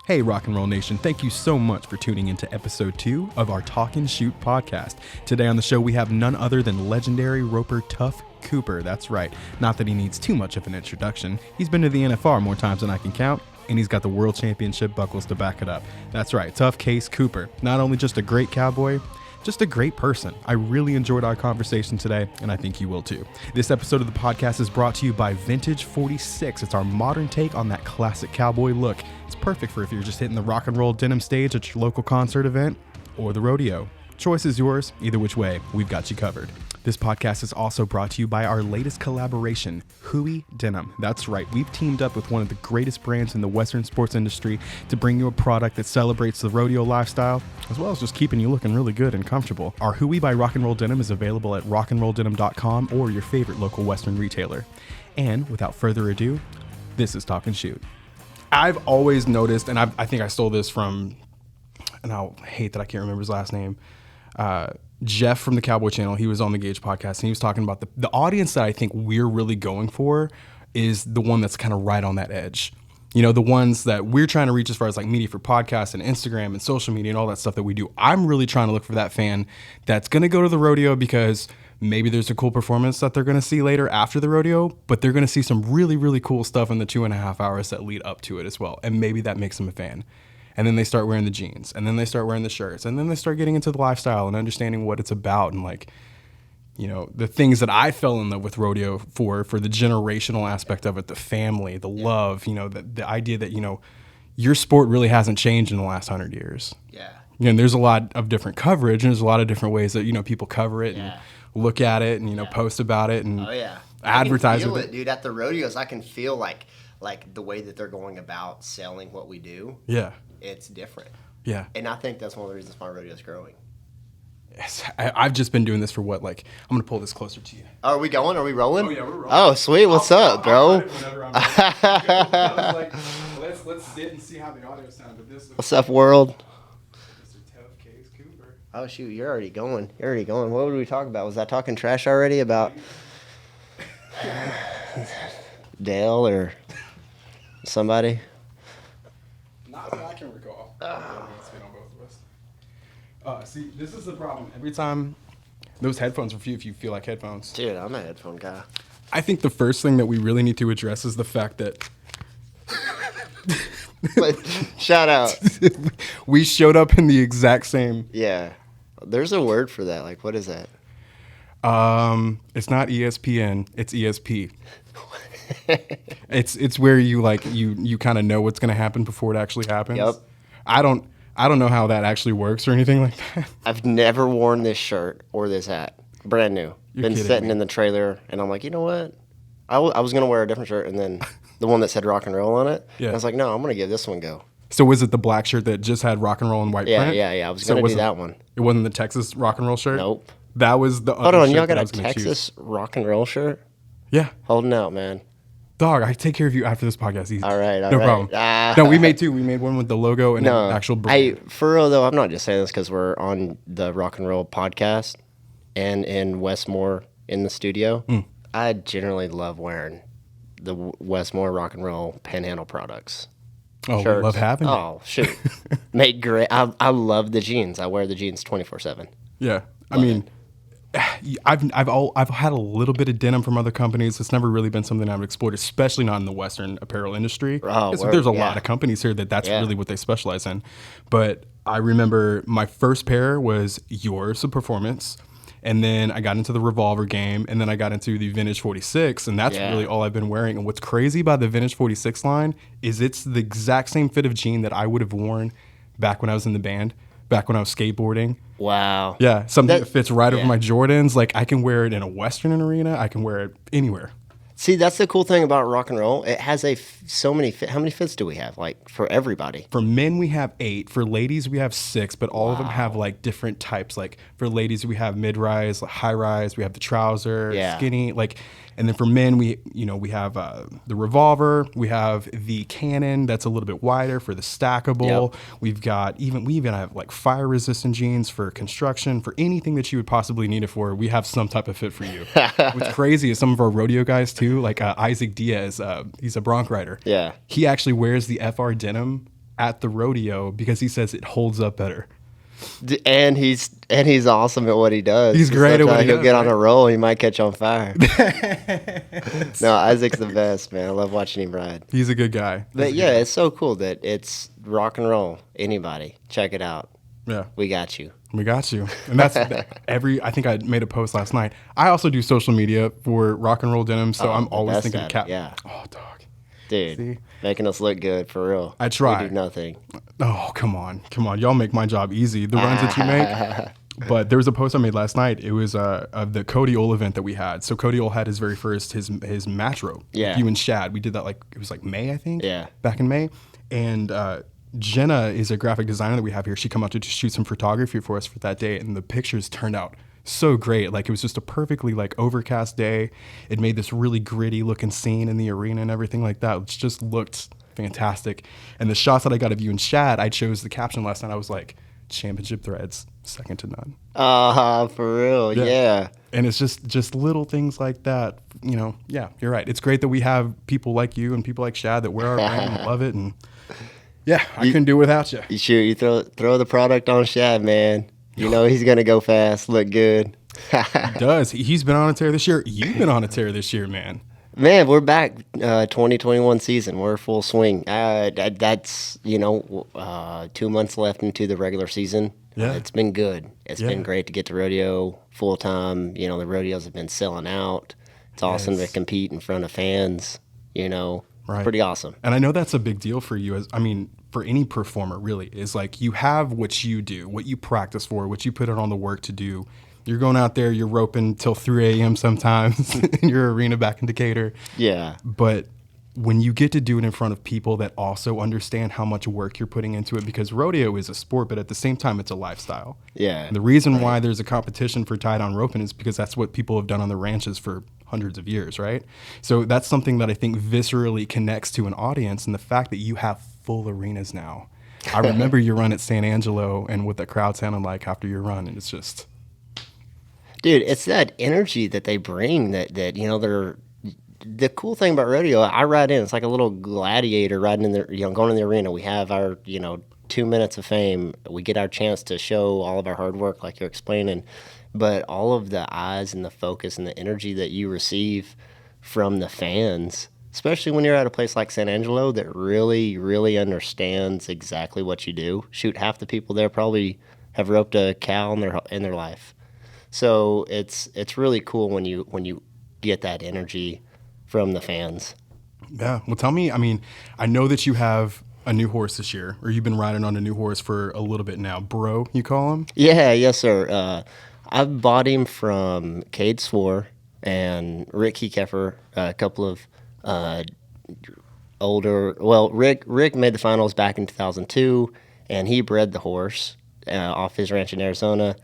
Hey, Rock and Roll Nation, thank you so much for tuning into episode 2 of our Talkin' Chute podcast. Today on the show, we have none other than legendary roper Tuf Cooper. That's right, not that he needs too much of an introduction. He's been to the NFR more times than I can count, and he's got the World Championship buckles to back it up. That's right, Tuf Case Cooper. Not only just a great cowboy, just a great person. I really enjoyed our conversation today, and I think you will too. This episode of the podcast is brought to you by Vintage 46. It's our modern take on that classic cowboy look. It's perfect for if you're just hitting the rock and roll denim stage at your local concert event or the rodeo. Choice is yours. Either which way, we've got you covered. This podcast is also brought to you by our latest collaboration, Denim. That's right, we've teamed up with one of the greatest brands in the Western sports industry to bring you a product that celebrates the rodeo lifestyle, as well as just keeping you looking really good and comfortable. Our Hui by Rock and Roll Denim is available at rockandrolldenim.com or your favorite local Western retailer. And without further ado, this is Talkin' Chute. I've always noticed, and I think I stole this from, and I hate that I can't remember his last name, Jeff from the Cowboy Channel. He was on the Gauge podcast, and he was talking about the audience that I think we're really going for is the one that's kind of right on that edge. You know, the ones that we're trying to reach as far as like media for podcasts and Instagram and social media and all that stuff that we do. I'm really trying to look for that fan that's going to go to the rodeo because maybe there's a cool performance that they're going to see later after the rodeo, but they're going to see some really, really cool stuff in the 2.5 hours that lead up to it as well. And maybe that makes them a fan. And then they start wearing the jeans, and then they start wearing the shirts, and then they start getting into the lifestyle and understanding what it's about, and like, you know, the things that I fell in love with rodeo for the generational aspect of it, the family, the love, you know, the idea that, you know, your sport really hasn't changed in the last 100 years. Yeah. And there's a lot of different coverage, and there's a lot of different ways that, you know, people cover it and look at it and, you know, post about it and advertise with it. Dude, at the rodeos, I can feel like the way that they're going about selling what we do. Yeah. It's different. Yeah. And I think that's one of the reasons why rodeo is growing. Yes. I've just been doing this for what, like, I'm going to pull this closer to you. Oh, are we going? Are we rolling? Oh, yeah, we're rolling. Oh, sweet. What's up, bro? Let's sit and see how the audio sounds. What's up, world? Mr. Tuf Case Cooper. Oh, shoot. You're already going. What would we talk about? Was I talking trash already about Dale or somebody? Not that I can recall. It's been on both of us. See, this is the problem. Every time those headphones are for you if you feel like headphones. Dude, I'm a headphone guy. I think the first thing that we really need to address is the fact that shout out. We showed up in the exact same. Yeah. There's a word for that. Like, what is that? It's not ESPN, it's ESP. It's where you like you kind of know what's going to happen before it actually happens. Yep. I don't know how that actually works or anything like that. I've never worn this shirt or this hat. Brand new. Been sitting in the trailer, and I'm like, you know what? I was going to wear a different shirt, and then the one that said rock and roll on it. Yeah. I was like, no, I'm going to give this one a go. So was it the black shirt that just had rock and roll and white print? Yeah. I was going to do that one. It wasn't the Texas rock and roll shirt? Nope. That was the Hold other on, shirt y'all got that I a was gonna Texas choose. rock and roll shirt? Yeah. Holding out, man. Dog, I take care of you after this podcast. Easy. All right. No problem. No, we made two. We made one with the logo and an actual brand. For real, though, I'm not just saying this because we're on the Rock and Roll podcast and in Westmore in the studio. I generally love wearing the Westmore Rock and Roll Panhandle products. Oh, shirts. We love having it. Oh, shoot. Made great. I love the jeans. I wear the jeans 24/7. Yeah. I mean, I've had a little bit of denim from other companies. It's never really been something I've explored, especially not in the Western apparel industry. There's a lot of companies here that's really what they specialize in. But I remember my first pair was yours, a performance. And then I got into the Revolver game, and then I got into the Vintage 46, and that's really all I've been wearing. And what's crazy about the Vintage 46 line is it's the exact same fit of jean that I would have worn back when I was in the band, back when I was skateboarding. Wow. Yeah, something that fits right over my Jordans. Like, I can wear it in a Western arena. I can wear it anywhere. See, that's the cool thing about rock and roll. It has so many how many fits do we have? Like, for everybody? For men, we have 8. For ladies, we have 6, but all of them have, like, different types. Like, for ladies, we have mid-rise, high-rise. We have the trouser, skinny. Like, and then for men, we have the Revolver. We have the Cannon that's a little bit wider for the stackable. Yep. We even have, like, fire-resistant jeans for construction. For anything that you would possibly need it for, we have some type of fit for you. What's crazy is some of our rodeo guys, too, like Isaac Diaz, he's a bronc rider. Yeah. He actually wears the FR denim at the rodeo because he says it holds up better. And he's awesome at what he does. He's great at what he does. He'll get on a roll. He might catch on fire. No, Isaac's the best, man. I love watching him ride. He's a good guy. But yeah, it's so cool that it's rock and roll. Anybody, check it out. Yeah, we got you. We got you. And that's I think I made a post last night. I also do social media for Rock and Roll Denim, so I'm always thinking of cap. Yeah. Oh, dog. Dude, See? Making us look good, for real. I try. We do nothing. Oh, come on. Y'all make my job easy. The runs that you make. But there was a post I made last night. It was of the Cody Ole event that we had. So Cody Ole had his very first, his match rope. Yeah. You and Shad. We did that it was May, I think. Yeah. Back in May. And Jenna is a graphic designer that we have here. She come out to shoot some photography for us for that day. And the pictures turned out so great. It was just a perfectly overcast day. It made this really gritty looking scene in the arena and everything like that. It just looked fantastic. And the shots that I got of you and Shad, I chose the caption last night. I was like, championship threads, second to none. For real, yeah. And it's just little things like that. Yeah, you're right. It's great that we have people like you and people like Shad that wear our brand and love it. And yeah, I couldn't do it without you. You throw the product on Shad, man. You know he's going to go fast, look good. He does. He's been on a tear this year. You've been on a tear this year, man. Man, we're back. 2021 season. We're full swing. That's 2 months left into the regular season. Yeah. It's been good. It's been great to get to rodeo full time. The rodeos have been selling out. It's awesome to compete in front of fans. Right. Pretty awesome. And I know that's a big deal for you. For any performer, really, is you have what you do, what you practice for, what you put on the work to do. You're going out there, you're roping till 3 a.m. sometimes in your arena back in Decatur. Yeah. But when you get to do it in front of people that also understand how much work you're putting into it, because rodeo is a sport, but at the same time, it's a lifestyle. Yeah. And the reason why there's a competition for tie-down roping is because that's what people have done on the ranches for hundreds of years, right? So that's something that I think viscerally connects to an audience, and the fact that you have full arenas now. I remember your run at San Angelo and what the crowd sounded like after your run, and it's just... Dude, it's that energy that they bring that they're... The cool thing about rodeo, I ride in, it's like a little gladiator riding in the, going in the arena. We have our, 2 minutes of fame. We get our chance to show all of our hard work like you're explaining. But all of the eyes and the focus and the energy that you receive from the fans, especially when you're at a place like San Angelo that really, really understands exactly what you do. Shoot, half the people there probably have roped a cow in their life. So it's really cool when you get that energy from the fans. Yeah. Well, tell me, I know that you have a new horse this year, or you've been riding on a new horse for a little bit now. Bro, you call him? Yeah, yes, sir. I bought him from Cade Swore and Rick Keffer, a couple of older. Well, Rick made the finals back in 2002, and he bred the horse off his ranch in Arizona.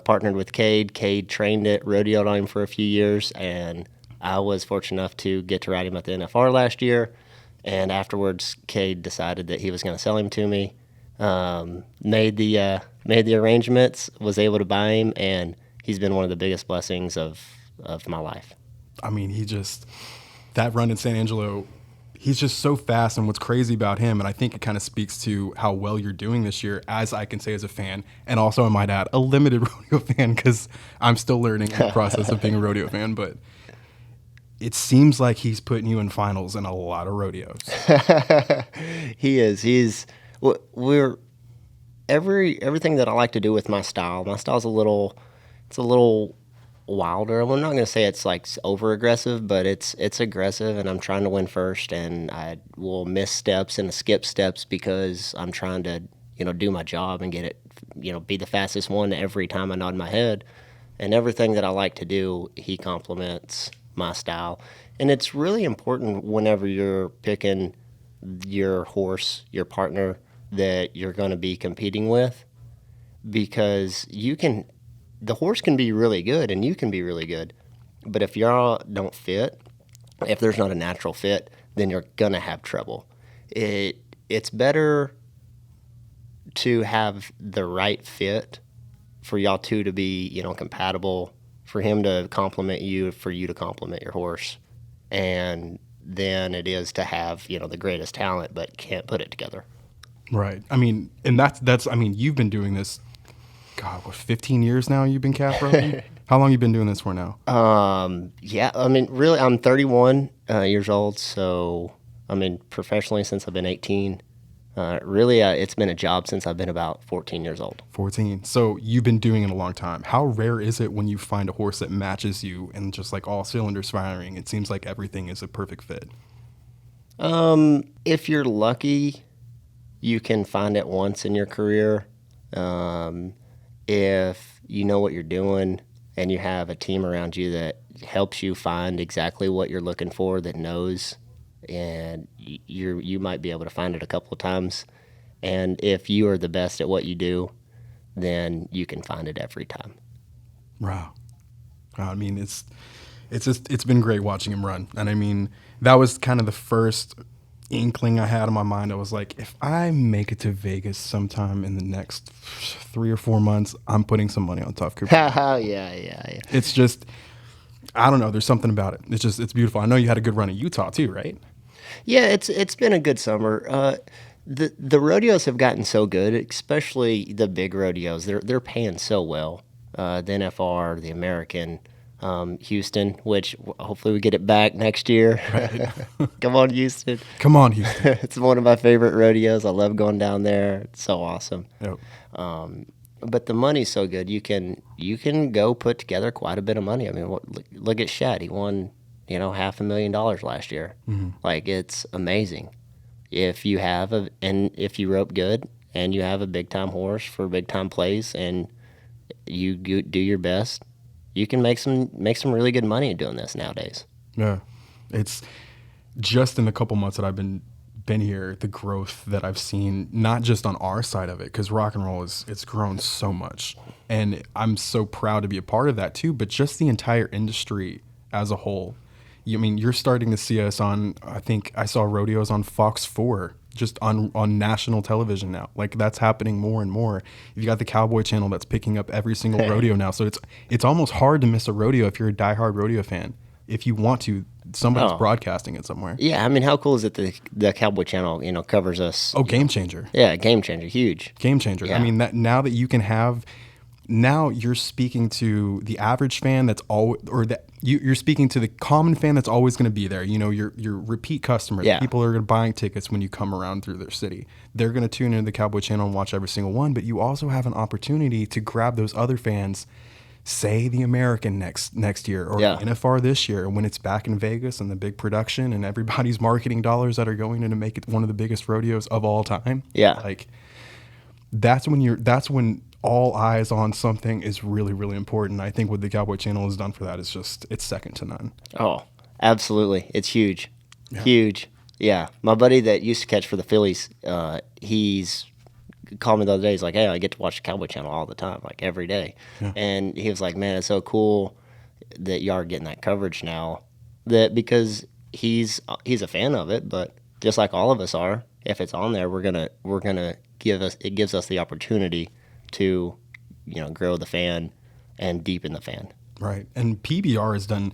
Partnered with Cade. Cade trained it, rodeoed on him for a few years, and I was fortunate enough to get to ride him at the NFR last year. And afterwards, Cade decided that he was going to sell him to me. Made the arrangements, was able to buy him, and he's been one of the biggest blessings of my life. That run in San Angelo, he's just so fast, and what's crazy about him, and I think it kind of speaks to how well you're doing this year, as I can say as a fan, and also, I might add, a limited rodeo fan, because I'm still learning the process of being a rodeo fan, but it seems like he's putting you in finals in a lot of rodeos. He is. Everything that I like to do with my style. My style's a little wilder. I'm not going to say it's over aggressive, but it's aggressive, and I'm trying to win first, and I will miss steps and skip steps because I'm trying to do my job and get it, be the fastest one every time I nod my head. And everything that I like to do, he complements my style. And it's really important whenever you're picking your horse, your partner that you're going to be competing with, because the horse can be really good and you can be really good, but if y'all don't fit, if there's not a natural fit, then you're going to have trouble. It's better to have the right fit for y'all two to be, compatible, for him to compliment you, for you to compliment your horse, and then it is to have, the greatest talent but can't put it together. Right. I mean, and I mean, you've been doing this, God, what, 15 years now you've been calf roping? How long you been doing this for now? Yeah, I mean, really, I'm 31 years old, so, I mean, professionally since I've been 18. Really, it's been a job since I've been about 14 years old. 14. So you've been doing it a long time. How rare is it when you find a horse that matches you and just like all cylinders firing? It seems like everything is a perfect fit. If you're lucky, you can find it once in your career. If you know what you're doing and you have a team around you that helps you find exactly what you're looking for, that knows, and you might be able to find it a couple of times. And if you are the best at what you do, then you can find it every time. Wow. I mean, it's been great watching him run. And I mean, that was kind of the first inkling I had in my mind. I was like, if I make it to Vegas sometime in the next 3 or 4 months, I'm putting some money on Tuf Cooper. Yeah. It's just, I don't know. There's something about it. It's beautiful. I know you had a good run in Utah too, right? Yeah, it's been a good summer. The rodeos have gotten so good, especially the big rodeos. They're paying so well. The NFR, the American, Houston, which hopefully we get it back next year. Right. Come on, Houston. Come on, Houston. It's one of my favorite rodeos. I love going down there. It's so awesome. Yep. But the money's so good. You can go put together quite a bit of money. I mean, look at Chute. He won, $500,000 last year. Mm-hmm. Like, it's amazing. If you rope good and you have a big time horse for big time plays and you do your best, you can make some really good money doing this nowadays. Yeah. It's just in the couple months that I've been here, the growth that I've seen, not just on our side of it, because rock and roll it's grown so much. And I'm so proud to be a part of that too, but just the entire industry as a whole. I mean, you're starting to see us on, I think I saw rodeos on Fox 4, just on national television now. Like, that's happening more and more. You got the Cowboy Channel that's picking up every single rodeo now. So it's almost hard to miss a rodeo if you're a diehard rodeo fan. If you want to, somebody's broadcasting it somewhere. Yeah, I mean, how cool is it that the Cowboy Channel, covers us? Oh, game changer. Yeah, game changer, huge. Game changer. Yeah. I mean, that now that you can have, now you're speaking to the average fan that's you're speaking to the common fan that's always going to be there. Your repeat customers. Yeah. People are buying tickets when you come around through their city. They're going to tune into the Cowboy Channel and watch every single one. But you also have an opportunity to grab those other fans, say the American next year or the NFR this year, when it's back in Vegas and the big production and everybody's marketing dollars that are going in to make it one of the biggest rodeos of all time. Yeah. Like, that's when all eyes on something is really, really important. I think what the Cowboy Channel has done for that is it's second to none. Oh, absolutely. It's huge. Yeah. Huge. Yeah. My buddy that used to catch for the Phillies, he's called me the other day. He's like, hey, I get to watch the Cowboy Channel all the time, like every day. Yeah. And he was like, man, it's so cool that you are getting that coverage now, because he's a fan of it, but just like all of us are, if it's on there, it gives us the opportunity to, grow the fan and deepen the fan. Right. And PBR has done,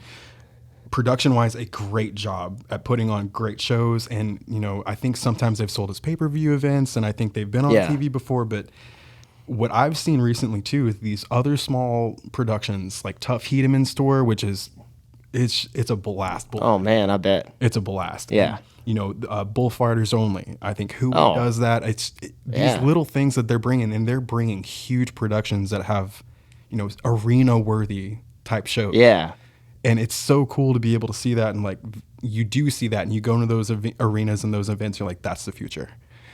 production-wise, a great job at putting on great shows. And, I think sometimes they've sold as pay-per-view events, and I think they've been on TV before. But what I've seen recently, too, is these other small productions, like Tough Hedeman Store, which is, it's a blast. Oh, man, I bet. It's a blast. Yeah. Bullfighters Only. I think who does that. These little things that they're bringing, and they're bringing huge productions that have, arena worthy type shows. Yeah. And it's so cool to be able to see that. And like, you do see that and you go into those arenas and those events, you're like, that's the future.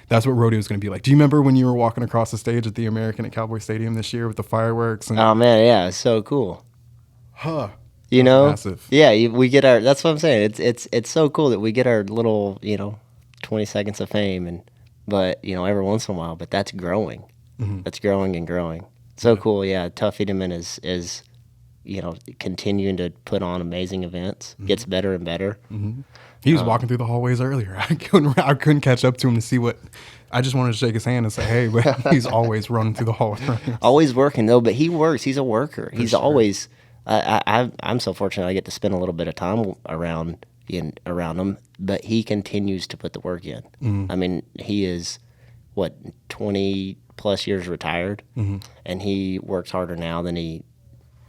That's what rodeo is going to be like. Do you remember when you were walking across the stage at the American at Cowboy Stadium this year with the fireworks? Oh man. Yeah. It's so cool. Huh. Massive. Yeah, we get our. That's what I'm saying. It's so cool that we get our little 20 seconds of fame, but every once in a while. But that's growing. Mm-hmm. That's growing and growing. So cool. Yeah, Tough Hedeman is continuing to put on amazing events. Mm-hmm. Gets better and better. Mm-hmm. He was walking through the hallways earlier. I couldn't catch up to him to see what. I just wanted to shake his hand and say, hey, but he's always running through the hallway. Always working though, but he works. He's a worker. He's always. I'm so fortunate I get to spend a little bit of time around him, but he continues to put the work in. Mm. I mean, he is what, 20 plus years retired, and he works harder now than he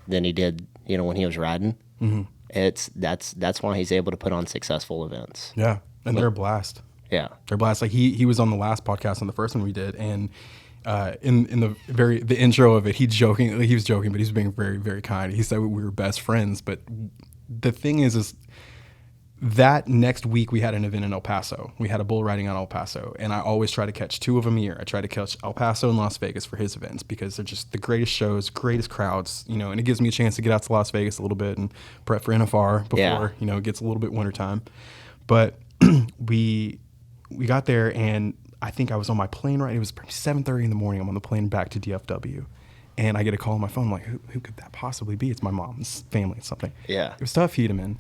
did, you know, when he was riding. That's why he's able to put on successful events. Yeah, and they're a blast. Yeah, they're a blast. Like he was on the last podcast, on the first one we did, and in the intro of it, he was joking, but he was being very, very kind. He said we were best friends, but the thing is that next week we had an event in El Paso. We had a bull riding on El Paso, and I always try to catch 2 of them a year. I try to catch El Paso and Las Vegas for his events because they're just the greatest shows, greatest crowds, you know, and it gives me a chance to get out to Las Vegas a little bit and prep for NFR before, you know, it gets a little bit wintertime. But we got there, and I think I was on my plane, right? It was 7:30 in the morning. I'm on the plane back to DFW, and I get a call on my phone. I'm like, who could that possibly be? It's my mom's family or something. Yeah. It was Tuf Hedeman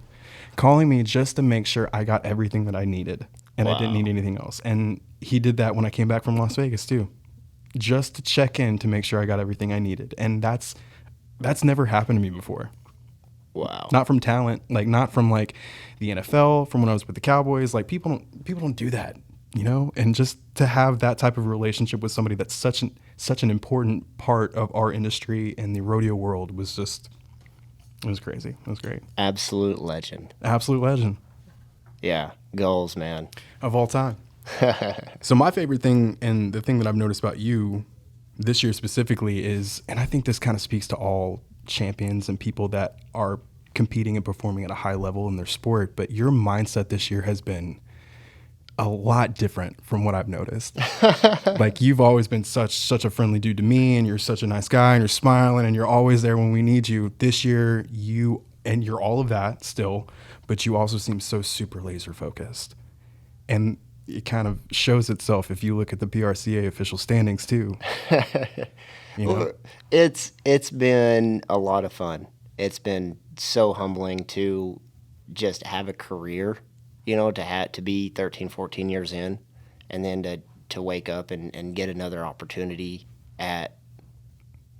calling me just to make sure I got everything that I needed, and I didn't need anything else. And he did that when I came back from Las Vegas too, just to check in to make sure I got everything I needed. And that's never happened to me before. Wow. Not from talent, like not from like the NFL, from when I was with the Cowboys. Like people don't do that, you know? And just to have that type of relationship with somebody that's such an important part of our industry and the rodeo world was just, it was crazy. It was great. Absolute legend. Absolute legend. Yeah. Goals, man. Of all time. So my favorite thing, and the thing that I've noticed about you this year specifically is, and I think this kind of speaks to all champions and people that are competing and performing at a high level in their sport, but your mindset this year has been a lot different from what I've noticed. Like you've always been such a friendly dude to me, and you're such a nice guy, and you're smiling, and you're always there when we need you. This year, you're all of that still, but you also seem so super laser focused. And it kind of shows itself if you look at the PRCA official standings too. You know? Well, it's been a lot of fun. It's been so humbling to just have a career, you know, to be 13, 14 years in, and then to wake up and get another opportunity at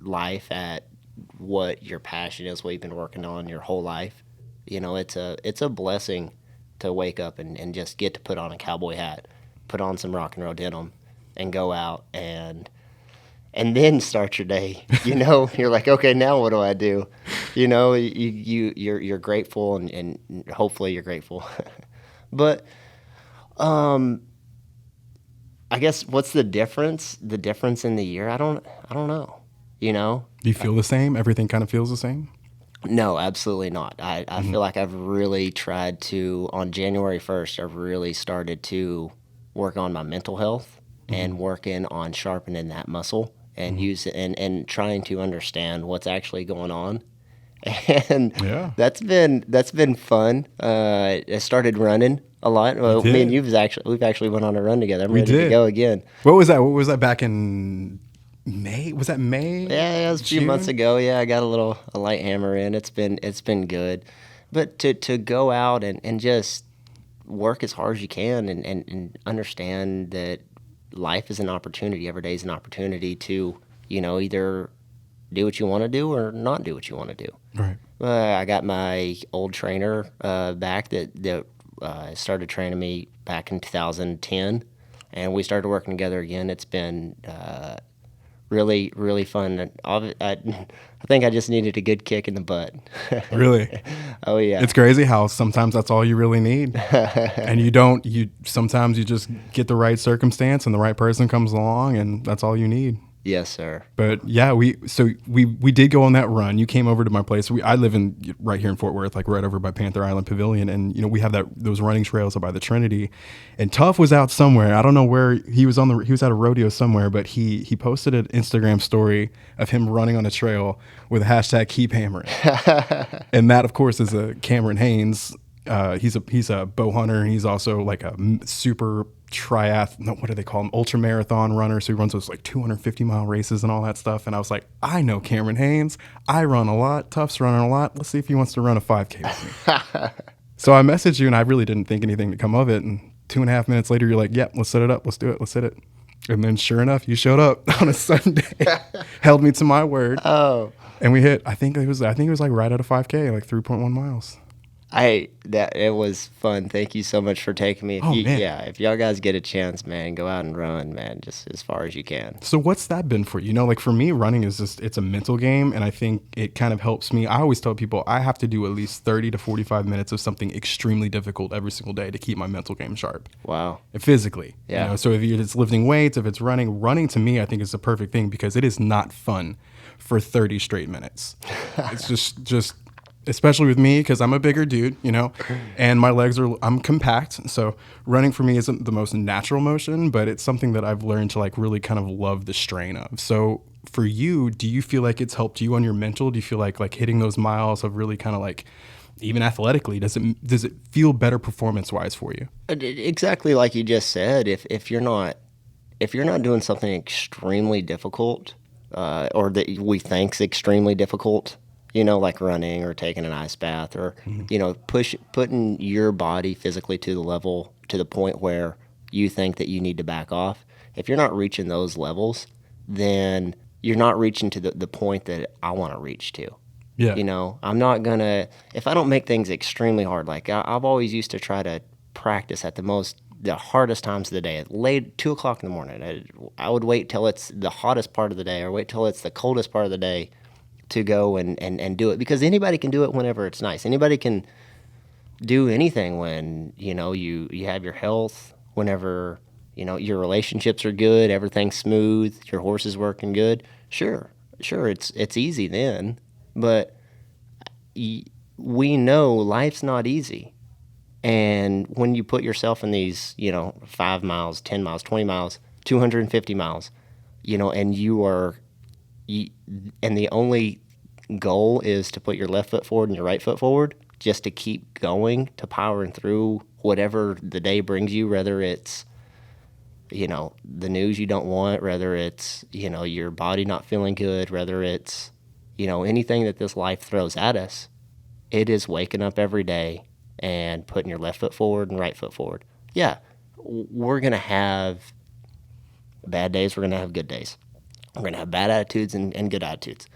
life, at what your passion is, what you've been working on your whole life. You know, it's a blessing to wake up and just get to put on a cowboy hat, put on some rock and roll denim, and go out and then start your day. You know, you're like, okay, now what do I do? You know, you're grateful, and hopefully you're grateful. But I guess what's the difference? The difference in the year? I don't know. You know? Do you feel the same? Everything kind of feels the same? No, absolutely not. I feel like I've really tried to, on January 1st, I've really started to work on my mental health and working on sharpening that muscle and use it and trying to understand what's actually going on. And that's been fun. I started running a lot. Well, me and we've actually went on a run together. I'm ready to go again. What was that? What was that back in May? Was that May? Yeah, it was a few months ago. Yeah, I got a light hammer in. It's been good. But to go out and just work as hard as you can and understand that life is an opportunity. Every day is an opportunity to, you know, either do what you want to do or not do what you want to do. Right. I got my old trainer back that started training me back in 2010, and we started working together again. It's been really, really fun. I think I just needed a good kick in the butt. Really? Oh, yeah. It's crazy how sometimes that's all you really need. And sometimes you just get the right circumstance and the right person comes along, and that's all you need. Yes, sir. But yeah, we did go on that run. You came over to my place. I live right here in Fort Worth, like right over by Panther Island Pavilion, and you know we have those running trails up by the Trinity. And Tuf was out somewhere. I don't know where he was he was at a rodeo somewhere, but he posted an Instagram story of him running on a trail with a hashtag Keep Hammering. And that, of course, is a Cameron Haynes. He's a bow hunter, and he's also like a super what do they call him? Ultra marathon runner. So he runs those like 250-mile races and all that stuff. And I was like, I know Cameron Haynes. I run a lot. Tuf's running a lot. Let's see if he wants to run a 5K with me. So I messaged you, and I really didn't think anything to come of it. And 2.5 minutes later, you're like, yep, let's set it up. Let's do it. Let's hit it. And then sure enough, you showed up on a Sunday, held me to my word. Oh. And we hit, I think it was like right at a 5K, like 3.1 miles. It was fun. Thank you so much for taking me. Man. Yeah, if y'all guys get a chance, man, go out and run, man, just as far as you can. So what's that been for you? You know, like for me, running is just, it's a mental game. And I think it kind of helps me. I always tell people I have to do at least 30 to 45 minutes of something extremely difficult every single day to keep my mental game sharp. Wow. And physically. Yeah. You know, so if it's lifting weights, if it's running to me, I think is the perfect thing because it is not fun for 30 straight minutes. It's just especially with me because I'm a bigger dude, you know, and my legs I'm compact. So running for me isn't the most natural motion, but it's something that I've learned to like really kind of love the strain of. So for you, do you feel like it's helped you on your mental? Do you feel like hitting those miles have really kind of like, even athletically, does it feel better performance wise for you? Exactly like you just said. If you're not doing something extremely difficult, or that we think's extremely difficult, you know, like running or taking an ice bath or, you know, putting your body physically to the point where you think that you need to back off. If you're not reaching those levels, then you're not reaching to the point that I want to reach to. Yeah. You know, I'm not going to, if I don't make things extremely hard, like I've always used to try to practice at the hardest times of the day, at late 2 o'clock in the morning. I would wait till it's the hottest part of the day or wait till it's the coldest part of the day to go and do it, because anybody can do it whenever it's nice. Anybody can do anything when, you know, you have your health, whenever, you know, your relationships are good, everything's smooth, your horse is working good. Sure, it's easy then, but we know life's not easy. And when you put yourself in these, you know, 5 miles, 10 miles, 20 miles, 250 miles, you know, and and the only goal is to put your left foot forward and your right foot forward, just to keep going, to powering through whatever the day brings you, whether it's, you know, the news you don't want, whether it's, you know, your body not feeling good, whether it's, you know, anything that this life throws at us. It is waking up every day and putting your left foot forward and right foot forward. Yeah, we're going to have bad days. We're going to have good days. We're going to have bad attitudes and good attitudes.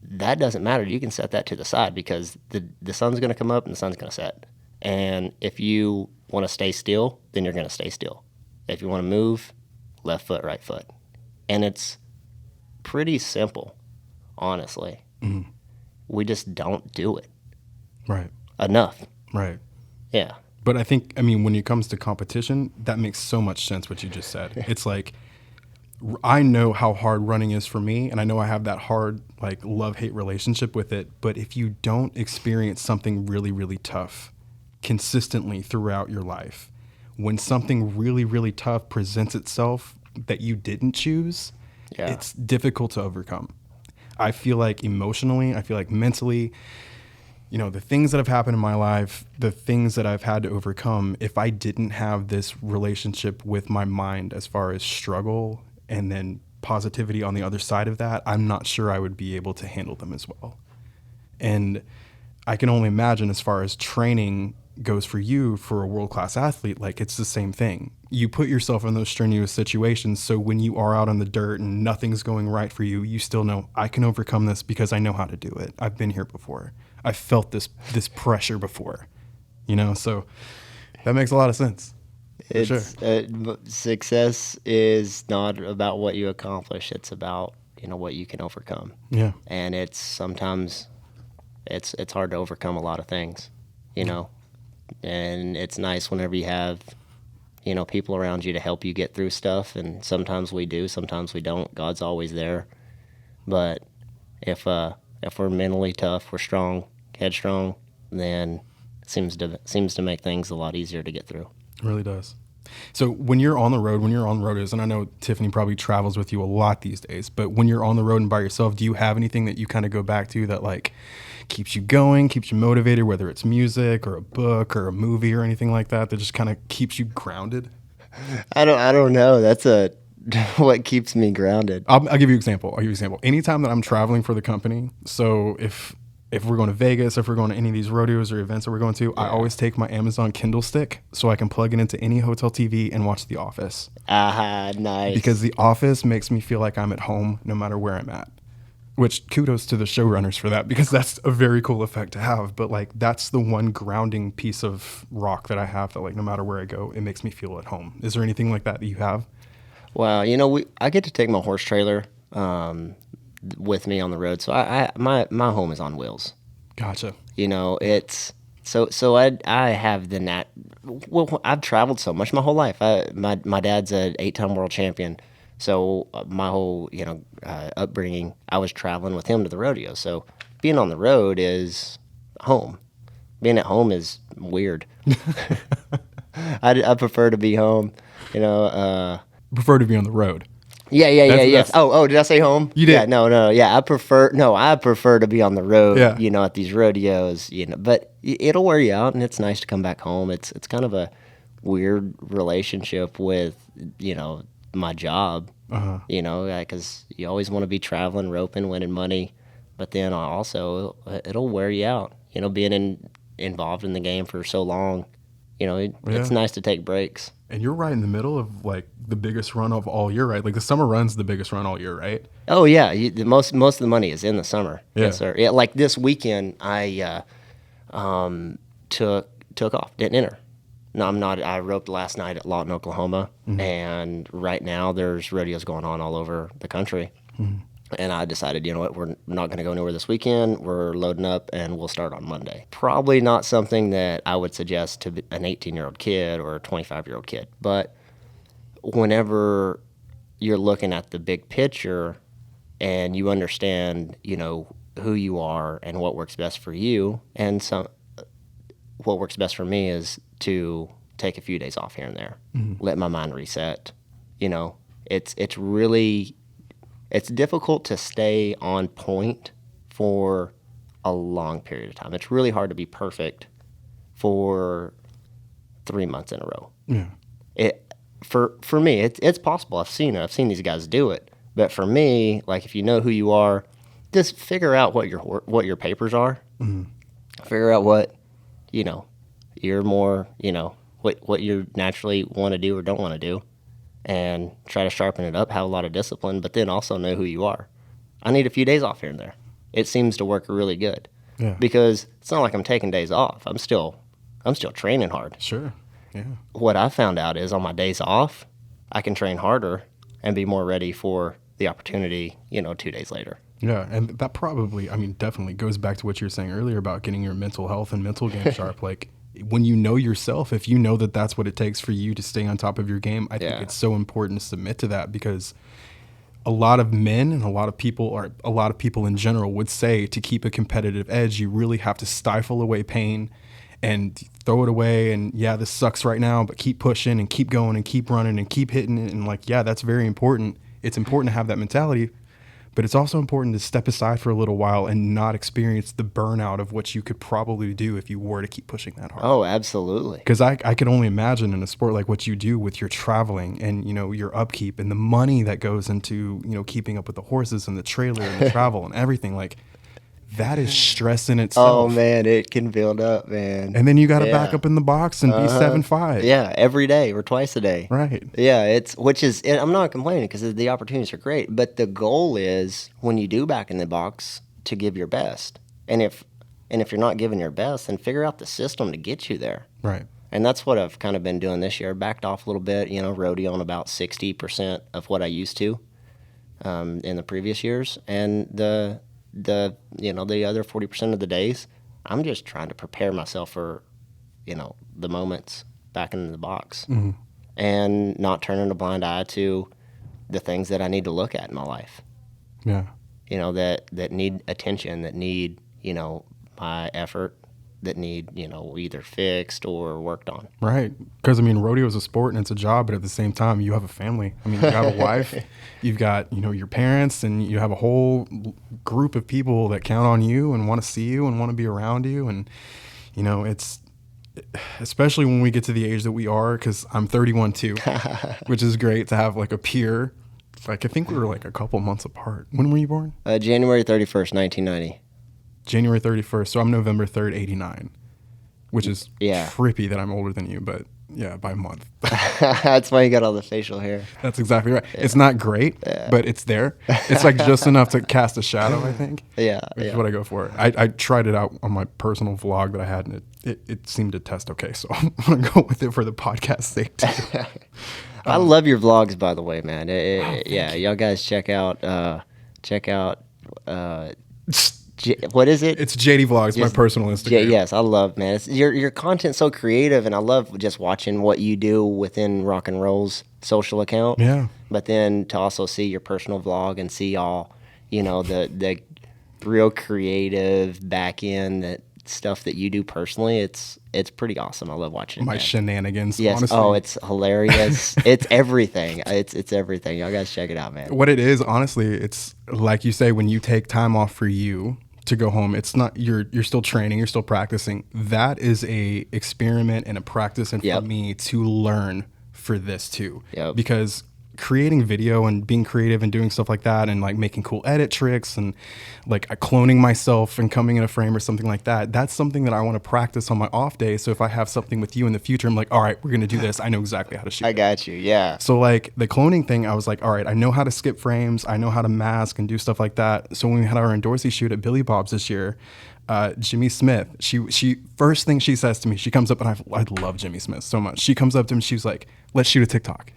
That doesn't matter. You can set that to the side, because the sun's going to come up and the sun's going to set. And if you want to stay still, then you're going to stay still. If you want to move, left foot, right foot. And it's pretty simple, honestly. Mm-hmm. We just don't do it. Right. Enough. Right. Yeah. But I think, I mean, when it comes to competition, that makes so much sense what you just said. It's like, I know how hard running is for me, and I know I have that hard, like, love-hate relationship with it. But if you don't experience something really, really tough consistently throughout your life, when something really, really tough presents itself that you didn't choose, it's difficult to overcome. I feel like emotionally, I feel like mentally, you know, the things that have happened in my life, the things that I've had to overcome, if I didn't have this relationship with my mind as far as struggle and then positivity on the other side of that, I'm not sure I would be able to handle them as well. And I can only imagine, as far as training goes for you, for a world-class athlete, like, it's the same thing. You put yourself in those strenuous situations, so when you are out on the dirt and nothing's going right for you, you still know, I can overcome this because I know how to do it. I've been here before. I've felt this pressure before, you know? So that makes a lot of sense. Sure. Success is not about what you accomplish. It's about, you know, what you can overcome. Yeah. And it's sometimes it's hard to overcome a lot of things, you know, and it's nice whenever you have, you know, people around you to help you get through stuff. And sometimes we do, sometimes we don't. God's always there. But if we're mentally tough, we're strong, headstrong, then it seems to make things a lot easier to get through. It really does. So when you're on the road, when you're on rodeos, and I know Tiffany probably travels with you a lot these days, but when you're on the road and by yourself, do you have anything that you kind of go back to that, like, keeps you going, keeps you motivated, whether it's music or a book or a movie or anything like that just kind of keeps you grounded? I don't know. That's what keeps me grounded. I'll give you an example. Anytime that I'm traveling for the company, so if we're going to Vegas, if we're going to any of these rodeos or events that we're going to, I always take my Amazon Kindle stick so I can plug it into any hotel TV and watch The Office. Nice. Because The Office makes me feel like I'm at home no matter where I'm at. Which kudos to the showrunners for that, because that's a very cool effect to have. But like, that's the one grounding piece of rock that I have that, like, no matter where I go, it makes me feel at home. Is there anything like that you have? Well, you know, I get to take my horse trailer with me on the road, so my home is on wheels. Gotcha. You know, it's so I have the well, I've traveled so much my whole life. My dad's an 8-time world champion. So my whole, upbringing, I was traveling with him to the rodeo. So being on the road is home. Being at home is weird. I prefer to be home, Prefer to be on the road. Yeah. Oh, did I say home? You did. Yeah, no. Yeah, I prefer to be on the road, at these rodeos, but it'll wear you out, and it's nice to come back home. It's kind of a weird relationship with, my job, because you always want to be traveling, roping, winning money, but then also it'll wear you out, being involved in the game for so long, it's nice to take breaks. And you're right in the middle of like the biggest run of all year, right? Like the summer run's the biggest run all year, right? Oh yeah, most of the money is in the summer. Yeah. Yes, sir. Yeah, like this weekend, I took off, didn't enter. No, I'm not. I roped last night at Lawton, Oklahoma, and right now there's rodeos going on all over the country. And I decided, you know what, we're not going to go anywhere this weekend. We're loading up, and we'll start on Monday. Probably not something that I would suggest to an 18-year-old kid or a 25-year-old kid. But whenever you're looking at the big picture and you understand, who you are and what works best for you, and what works best for me is to take a few days off here and there, let my mind reset. It's difficult to stay on point for a long period of time. It's really hard to be perfect for 3 months in a row. Yeah. For me, it's possible. I've seen these guys do it. But for me, like, if you know who you are, just figure out what your papers are. Figure out what you're more, what you naturally want to do or don't want to do, and try to sharpen it up, have a lot of discipline, but then also know who you are. I need a few days off here and there. It seems to work really good. Yeah. Because it's not like I'm taking days off. I'm still training hard. Sure. Yeah. What I found out is on my days off, I can train harder and be more ready for the opportunity, 2 days later. Yeah, and that probably, definitely goes back to what you were saying earlier about getting your mental health and mental game sharp. Like, when you know yourself, if you know that that's what it takes for you to stay on top of your game, I think it's so important to submit to that, because a lot of men and a lot of people in general would say to keep a competitive edge, you really have to stifle away pain and throw it away. And yeah, this sucks right now, but keep pushing and keep going and keep running and keep hitting it. And like, yeah, that's very important. It's important to have that mentality. But it's also important to step aside for a little while and not experience the burnout of what you could probably do if you were to keep pushing that hard. Oh, absolutely. Because I could only imagine in a sport like what you do with your traveling and, your upkeep and the money that goes into, keeping up with the horses and the trailer and the travel and everything. Like, that is stress in itself. Oh, man, it can build up, man. And then you got to back up in the box and be 7'5". Yeah, every day or twice a day. Right. Yeah, I'm not complaining because the opportunities are great. But the goal is, when you do back in the box, to give your best. And if you're not giving your best, then figure out the system to get you there. Right. And that's what I've kind of been doing this year. Backed off a little bit, rodeo on about 60% of what I used to in the previous years. And the other 40% of the days, I'm just trying to prepare myself for, the moments back in the box, and not turning a blind eye to the things that I need to look at in my life. Yeah. That need attention, that need, my effort, that need, either fixed or worked on. Right. Because, rodeo is a sport and it's a job, but at the same time, you have a family. You have a wife, you've got, your parents, and you have a whole group of people that count on you and want to see you and want to be around you. And, it's, especially when we get to the age that we are, because I'm 31 too, which is great to have like a peer. Like, I think we were like a couple months apart. When were you born? January 31st, 1990. January 31st, so I'm November 3rd, 89, which is trippy that I'm older than you, but by month. That's why you got all the facial hair. That's exactly right. It's not great, but it's there. It's like just enough to cast a shadow, I think. Yeah. Which is what I go for. I tried it out on my personal vlog that I had, and it seemed to test okay. So I'm going to go with it for the podcast sake too. I love your vlogs, by the way, man. Yeah, y'all guys check out what is it? It's JD Vlogs, my personal Instagram. Yes, I love, man. Your content's so creative, and I love just watching what you do within Rock and Roll's social account. Yeah. But then to also see your personal vlog and see all, the real creative back end that stuff that you do personally, it's pretty awesome. I love watching it. My shenanigans. Yes. Honestly. Oh, it's hilarious. It's everything. It's everything. Y'all guys check it out, man. What it is, honestly, it's like you say, when you take time off for you to go home, it's not you're still training, you're still practicing. That is a experiment and a practice, and for me to learn for this too. Yep. Because creating video and being creative and doing stuff like that, and like making cool edit tricks and like cloning myself and coming in a frame or something like that, that's something that I want to practice on my off day. So if I have something with you in the future, I'm like, all right, we're going to do this. I know exactly how to shoot. I got you. Yeah. So like the cloning thing, I was like, all right, I know how to skip frames. I know how to mask and do stuff like that. So when we had our Endorsey shoot at Billy Bob's this year, Jimmy Smith, she first thing she says to me, she comes up, and I love Jimmy Smith so much. She comes up to me, she's like, let's shoot a TikTok.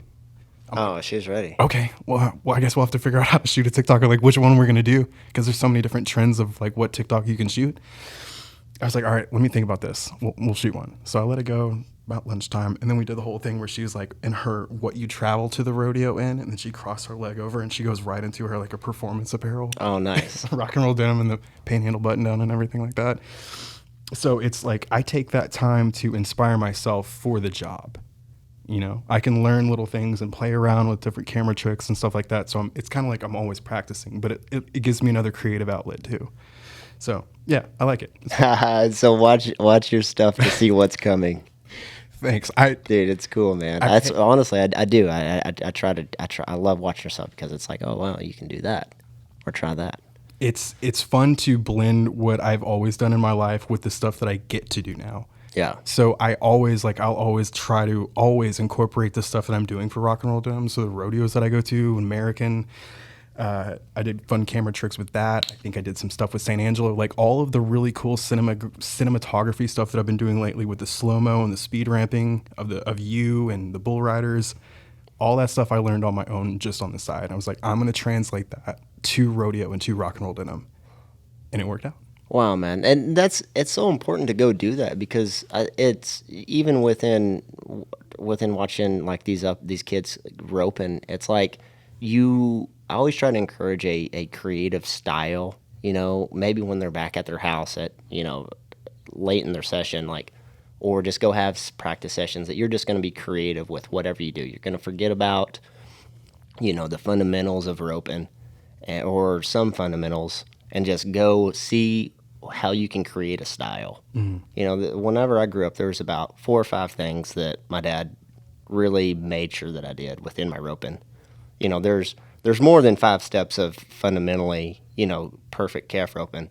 She's ready. Okay, well, I guess we'll have to figure out how to shoot a TikTok, or like which one we're gonna do, because there's so many different trends of like what TikTok you can shoot. I was like, all right, let me think about this. We'll shoot one. So I let it go about lunchtime, and then we did the whole thing where she was like in her what you travel to the rodeo in, and then she crossed her leg over and she goes right into her like a performance apparel. Oh, nice. Rock and roll denim and the panhandle button down and everything like that. So it's like I take that time to inspire myself for the job. I can learn little things and play around with different camera tricks and stuff like that. So it's kind of like I'm always practicing, but it gives me another creative outlet too. So yeah, I like it. So watch your stuff to see what's coming. Thanks. Dude, it's cool, man. Honestly, I do. I love watching yourself, because it's like, oh wow, you can do that, or try that. It's fun to blend what I've always done in my life with the stuff that I get to do now. Yeah. So I'll always try to incorporate the stuff that I'm doing for Rock and Roll Denim. So the rodeos that I go to, American, I did fun camera tricks with that. I think I did some stuff with St. Angelo, like all of the really cool cinematography stuff that I've been doing lately with the slow-mo and the speed ramping of you and the bull riders. All that stuff I learned on my own, just on the side. I was like, I'm going to translate that to rodeo and to Rock and Roll Denim. And it worked out. Wow, man. And it's so important to go do that, because it's even within watching like these kids roping, it's like I always try to encourage a creative style, maybe when they're back at their house at, late in their session, like, or just go have practice sessions that you're just going to be creative with whatever you do. You're going to forget about, the fundamentals of roping or some fundamentals, and just go see how you can create a style. Mm-hmm. Whenever I grew up, there was about 4 or 5 things that my dad really made sure that I did within my roping. There's more than 5 steps of fundamentally, perfect calf roping,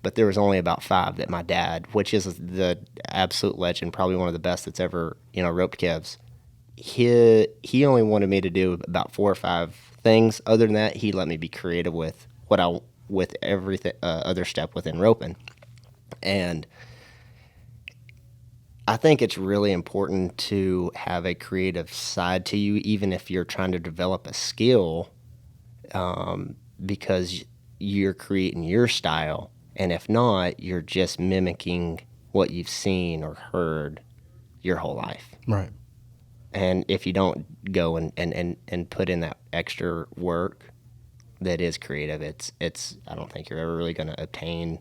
but there was only about 5 that my dad, which is the absolute legend, probably one of the best that's ever, roped calves. He only wanted me to do about 4 or 5 things. Other than that, he let me be creative with with every other step within roping. And I think it's really important to have a creative side to you, even if you're trying to develop a skill, because you're creating your style. And if not, you're just mimicking what you've seen or heard your whole life. Right. And if you don't go and put in that extra work that is creative, it's I don't think you're ever really going to obtain,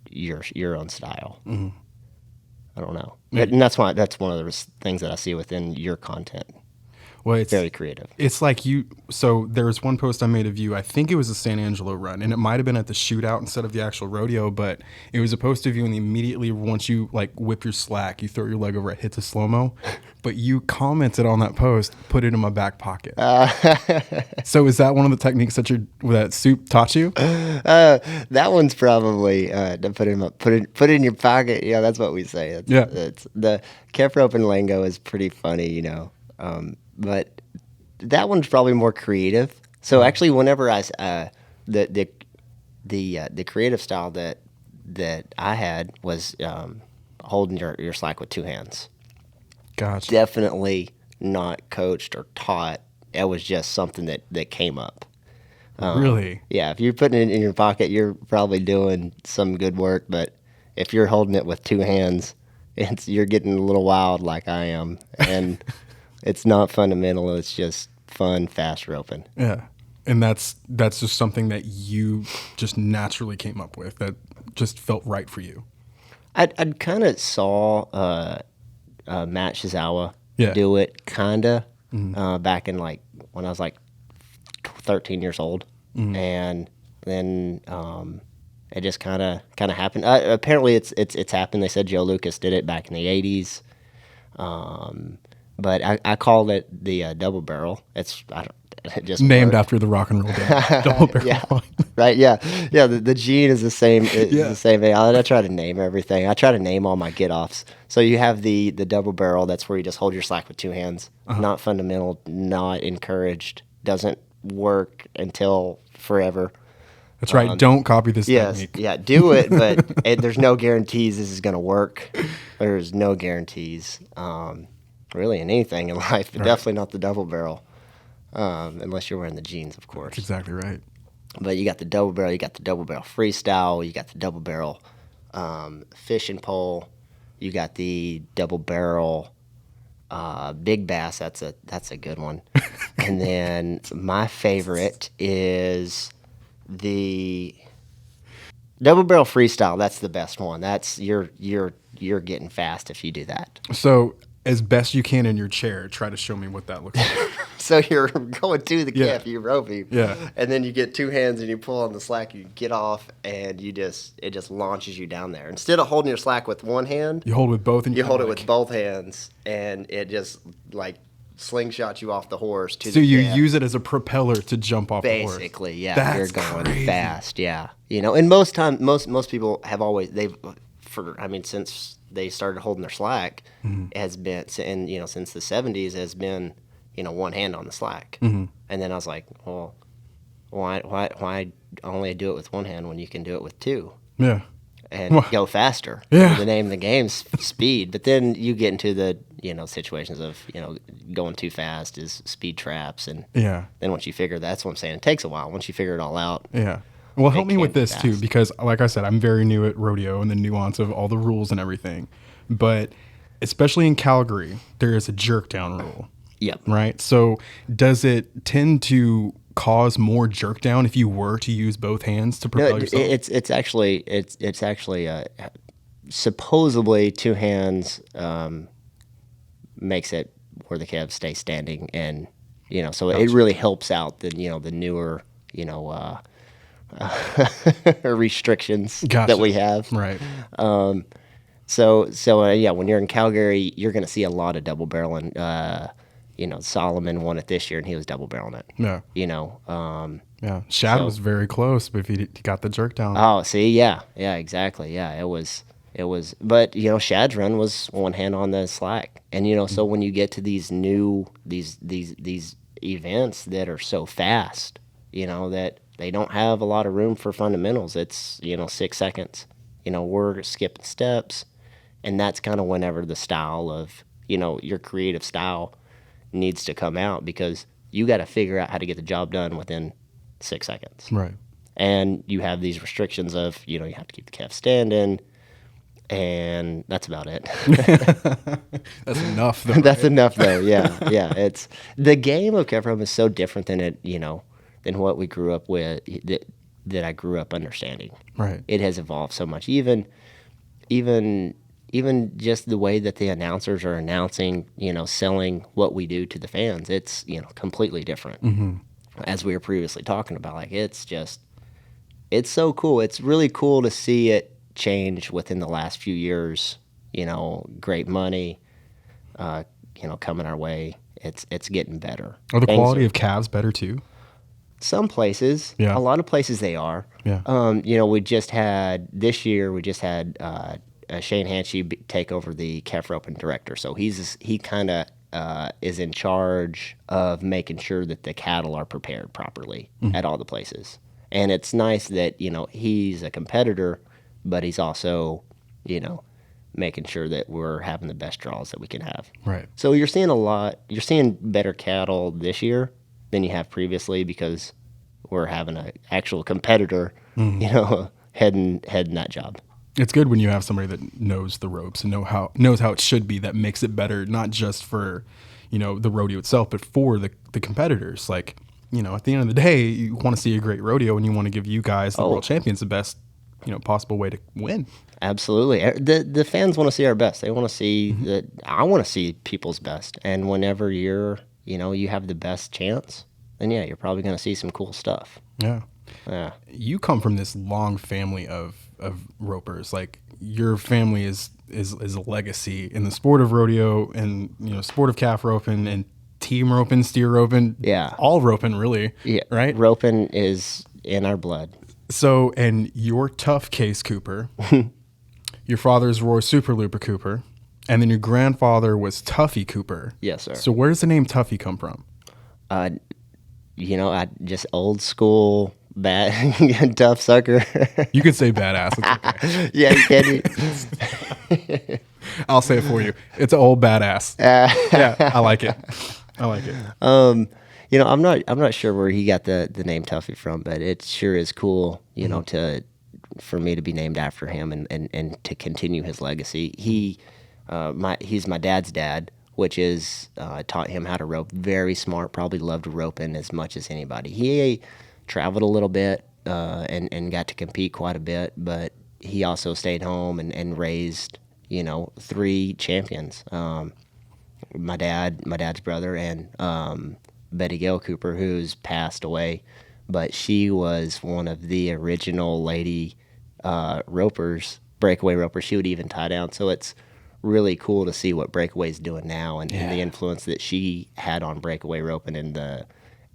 your own style. Mm-hmm. I don't know. Mm-hmm. And that's one of the things that I see within your content. Well, it's very creative. It's like so there was one post I made of you. I think it was a San Angelo run, and it might have been at the shootout instead of the actual rodeo, but it was a post of you, and immediately once you like whip your slack, you throw your leg over, it hits a slow-mo. But you commented on that post, put it in my back pocket. So is that one of the techniques that Soup taught you? That one's probably to put it in your pocket. Yeah, that's what we say. It's the calf roping lingo is pretty funny, but that one's probably more creative. So actually, whenever the creative style that I had was holding your slack with two hands. Gotcha. Definitely not coached or taught. It was just something that came up. Really? Yeah, if you're putting it in your pocket, you're probably doing some good work. But if you're holding it with two hands, you're getting a little wild like I am. And it's not fundamental. It's just fun, fast roping. Yeah. And that's just something that you just naturally came up with that just felt right for you. I'd kind of saw Matt Shizawa do it, kind of, back in like when I was like 13 years old. And then it just kind of happened. Apparently it's happened. They said Joe Lucas did it back in the 80s. But I called it the double barrel. It just named worked. After the rock and roll band. Double barrel. Yeah, right. Yeah. The gene is the same. It's the same thing. I try to name everything. I try to name all my get offs. So you have the double barrel. That's where you just hold your slack with two hands. Not fundamental. Not encouraged. Doesn't work until forever. That's right. Don't copy this technique. Yeah, do it, but there's no guarantees this is going to work. There's no guarantees, really, in anything in life, but definitely not the double barrel, unless you're wearing the jeans, of course. That's exactly right. But you got the double barrel, you got the double barrel freestyle, you got the double barrel fishing pole, you got the double barrel big bass. That's a good one. And then my favorite is the double barrel freestyle. That's the best one. That's you're getting fast if you do that. So as best you can in your chair, try to show me what that looks like. So you're going to the calf, you're roping, and then you get two hands and you pull on the slack, you get off, and it just launches you down there. Instead of holding your slack with one hand, you hold it with both, and you hold it with both hands, and it just like slingshots you off the horse to so the you calf. Use it as a propeller to jump off the horse. Basically, yeah. That's you're going crazy. fast, yeah. And most people have always since they started holding their slack, it has been, and since the 70s has been, one hand on the slack. And then I was like, well, why only do it with one hand when you can do it with two? Yeah. And go faster. Yeah. The name of the game's speed. But then you get into the, situations of, going too fast is speed traps. And then once you figure, that's what I'm saying, it takes a while. Once you figure it all out. Yeah. Well, help me with this too, because like I said, I'm very new at rodeo and the nuance of all the rules and everything. But especially in Calgary, there is a jerk down rule. Yep. Right. So does it tend to cause more jerk down if you were to use both hands to propel yourself? It's actually supposedly two hands makes it where the calves stay standing, and so it really helps out the the newer restrictions that we have. Right. So when you're in Calgary, you're going to see a lot of double barreling. Solomon won it this year, and he was double barreling it. Yeah. Shad was very close, but he got the jerk down. Oh, see, yeah, exactly, yeah. It was, but Shad's run was one hand on the slack, and so when you get to these new these events that are so fast, that they don't have a lot of room for fundamentals. It's 6 seconds. We're skipping steps, and that's kind of whenever the style of your creative style needs to come out, because you got to figure out how to get the job done within 6 seconds. Right. And you have these restrictions of, you have to keep the calf standing, and that's about it. That's enough, though. That's enough, though, yeah. It's the game of calf roping is so different than than what we grew up with, that I grew up understanding. Right. It has evolved so much. Even even just the way that the announcers are announcing, selling what we do to the fans, it's, completely different. As we were previously talking about, like, it's so cool. It's really cool to see it change within the last few years. Great money, coming our way. It's getting better. Are the quality of calves better too? Some places, Yeah. a lot of places they are. Yeah. This year we just had Shane Hanchey take over the calf roping director. So he kind of is in charge of making sure that the cattle are prepared properly at all the places. And it's nice that, he's a competitor, but he's also, making sure that we're having the best draws that we can have. Right. So you're seeing better cattle this year than you have previously because we're having an actual competitor, heading that job. It's good when you have somebody that knows the ropes and knows how it should be. That makes it better, not just for, the rodeo itself, but for the competitors. Like, at the end of the day, you want to see a great rodeo and you want to give you guys, the world champions, the best, possible way to win. Absolutely. The fans want to see our best. They want to see that. I want to see people's best. And whenever you have the best chance, then yeah, you're probably going to see some cool stuff. Yeah. Yeah. You come from this long family of ropers. Like, your family is a legacy in the sport of rodeo and, sport of calf roping and team roping, steer roping. Yeah. All roping, really. Yeah. Right? Roping is in our blood. So, and you're Tuf Case Cooper. Your father's Roy Super Looper Cooper. And then your grandfather was Tuffy Cooper. Yes, sir. So where does the name Tuffy come from? I just old school bad tough sucker. You could say badass. It's okay. Yeah, you can. I'll say it for you. It's an old badass. Yeah, I like it. I'm not sure where he got the name Tuffy from, but it sure is cool, for me to be named after him and to continue his legacy. He's my dad's dad, which is taught him how to rope. Very smart, probably loved roping as much as anybody. He traveled a little bit and got to compete quite a bit, but he also stayed home and raised 3 champions. My dad's brother, and Betty Gail Cooper, who's passed away, but she was one of the original lady ropers, breakaway ropers. She would even tie down. So it's really cool to see what breakaway's doing now and the influence that she had on breakaway roping in the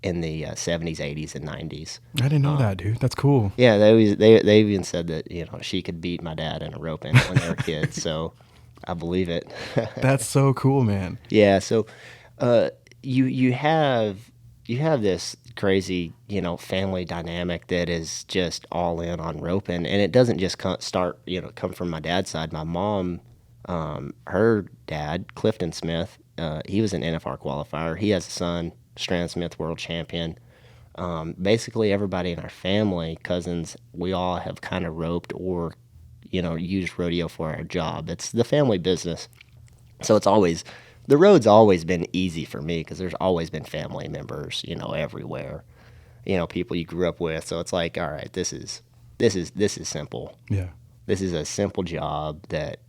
70s, 80s, and 90s. I didn't know that, dude. That's cool. Yeah, they even said that she could beat my dad in a roping when they were kids. So I believe it. That's so cool, man. Yeah. So you have this crazy family dynamic that is just all in on roping, and it doesn't just come from my dad's side. My mom, her dad, Clifton Smith, he was an NFR qualifier. He has a son, Strand Smith, world champion. Basically everybody in our family, cousins, we all have kind of roped or used rodeo for our job. It's the family business. So the road's always been easy for me because there's always been family members, everywhere, people you grew up with. So it's like, all right, this is simple. Yeah. This is a simple job that,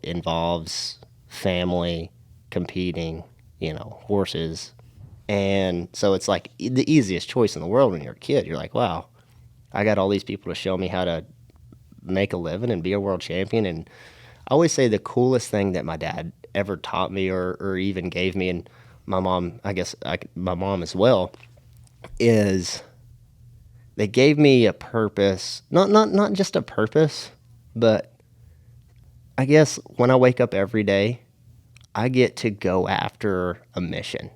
involves family, competing, horses. And so it's like the easiest choice in the world when you're a kid. You're like, wow, I got all these people to show me how to make a living and be a world champion. And I always say the coolest thing that my dad ever taught me or even gave me, and my mom, my mom as well, is they gave me a purpose, not just a purpose, but I guess when I wake up every day, I get to go after a mission.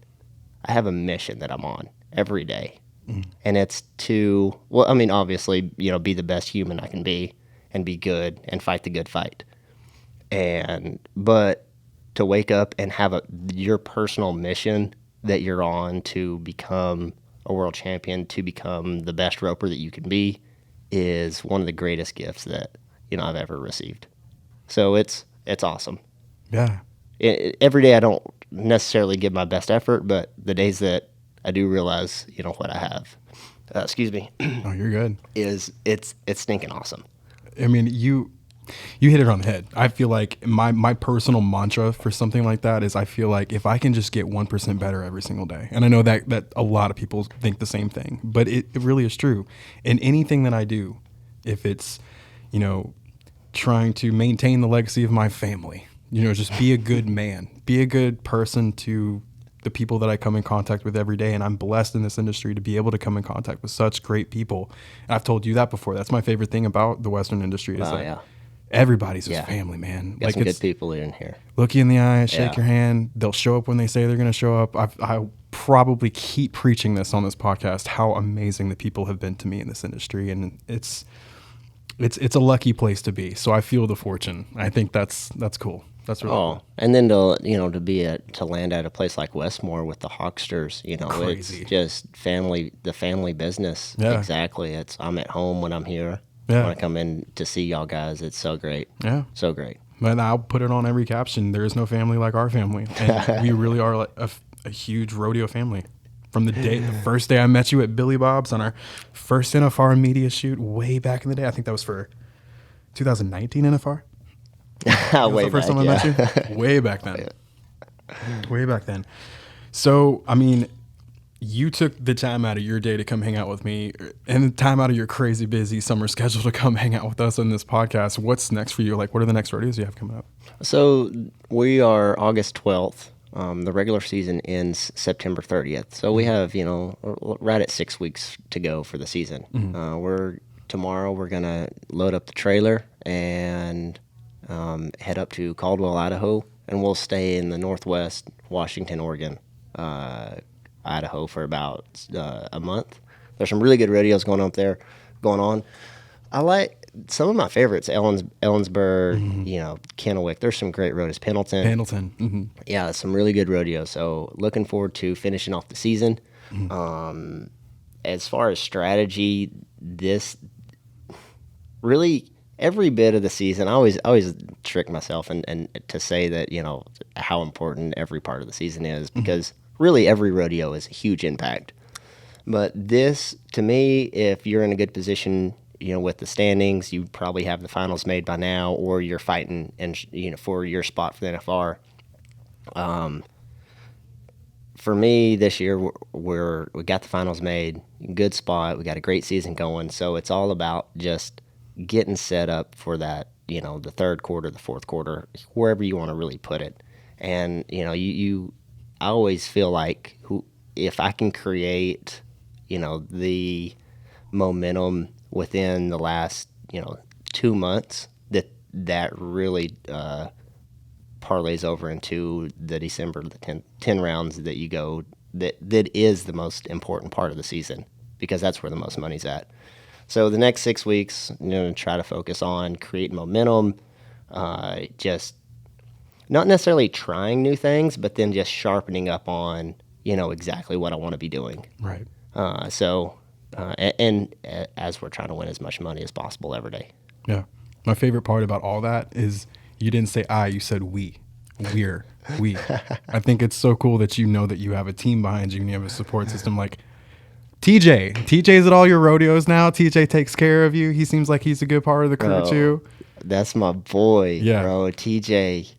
I have a mission that I'm on every day. And it's to, obviously, be the best human I can be and be good and fight the good fight. But to wake up and have your personal mission that you're on to become a world champion, to become the best roper that you can be, is one of the greatest gifts that, I've ever received. So it's awesome. Yeah. Every day I don't necessarily give my best effort, but the days that I do realize, what I have, excuse me. Oh, you're good. It's stinking awesome. I mean, You hit it on the head. I feel like my personal mantra for something like that is I feel like if I can just get 1% better every single day, and I know that a lot of people think the same thing, but it really is true. In anything that I do, if it's, trying to maintain the legacy of my family, just be a good man, be a good person to the people that I come in contact with every day. And I'm blessed in this industry to be able to come in contact with such great people. And I've told you that before. That's my favorite thing about the Western industry is everybody's just family, man. Got some good people in here. Look you in the eye, shake your hand. They'll show up when they say they're going to show up. I probably keep preaching this on this podcast, how amazing the people have been to me in this industry. And it's a lucky place to be. So I feel the fortune. I think that's cool. That's really cool. And then to land at a place like Westmore with the Hawksters, Crazy. It's just the family business. Yeah. Exactly. I'm at home when I'm here. Yeah. When I come in to see y'all guys, it's so great. Yeah. So great. And I'll put it on every caption. There is no family like our family. And we really are like a huge rodeo family. From the first day I met you at Billy Bob's on our first NFR media shoot way back in the day. I think that was for 2019 NFR. Way first back, time I met you? Way back then. Way back then. So, I mean, you took the time out of your day to come hang out with me and the time out of your crazy busy summer schedule to come hang out with us on this podcast. What's next for you? Like, what are the next rodeos you have coming up? So we are August 12th. The regular season ends September 30th. So we have, right at 6 weeks to go for the season. Mm-hmm. Tomorrow we're going to load up the trailer and head up to Caldwell, Idaho, and we'll stay in the Northwest, Washington, Oregon, Idaho for about a month. There's some really good rodeos going on. I like some of my favorites, Ellensburg, mm-hmm. Kennewick. There's some great rodeos. Pendleton. Mm-hmm. Yeah, some really good rodeos. So looking forward to finishing off the season. Mm-hmm. As far as strategy, this really every bit of the season, I always trick myself and to say that, how important every part of the season is, because really every rodeo is a huge impact. But this, to me, if you're in a good position, with the standings, you probably have the finals made by now, or you're fighting and for your spot for the NFR. For me, this year we got the finals made, good spot. We got a great season going, so it's all about just getting set up for that. The third quarter, the fourth quarter, wherever you want to really put it. And I always feel like if I can create, the momentum within the last 2 months, that really parlays over into the December, the 10 rounds that you go, that is the most important part of the season, because that's where the most money's at. So the next 6 weeks, try to focus on creating momentum, just not necessarily trying new things, but then just sharpening up on, exactly what I want to be doing. Right. And as we're trying to win as much money as possible every day. Yeah. My favorite part about all that is you didn't say I, you said we. We. I think it's so cool that that you have a team behind you and you have a support system like TJ. TJ's at all your rodeos now. TJ takes care of you. He seems like he's a good part of the crew too. That's my boy, yeah. Bro. TJ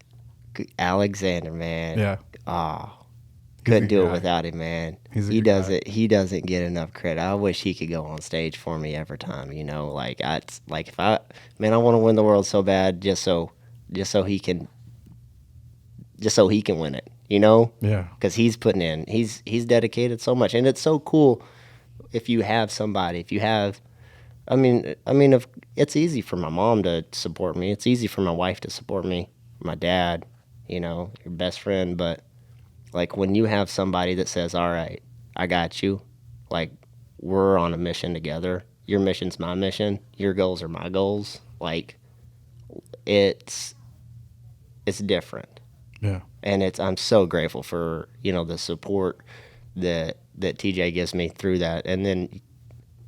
Alexander, man. Yeah. Couldn't do it without him, man. He doesn't get enough credit. I wish he could go on stage for me every time. I want to win the world so bad, just so he can win it. Yeah. Because he's putting in, he's dedicated so much, and it's so cool if you have somebody. If it's easy for my mom to support me. It's easy for my wife to support me. My dad, your best friend, but. Like, when you have somebody that says, all right, I got you, like, we're on a mission together. Your mission's my mission. Your goals are my goals. Like, it's different. Yeah. And I'm so grateful for, the support that TJ gives me through that. And then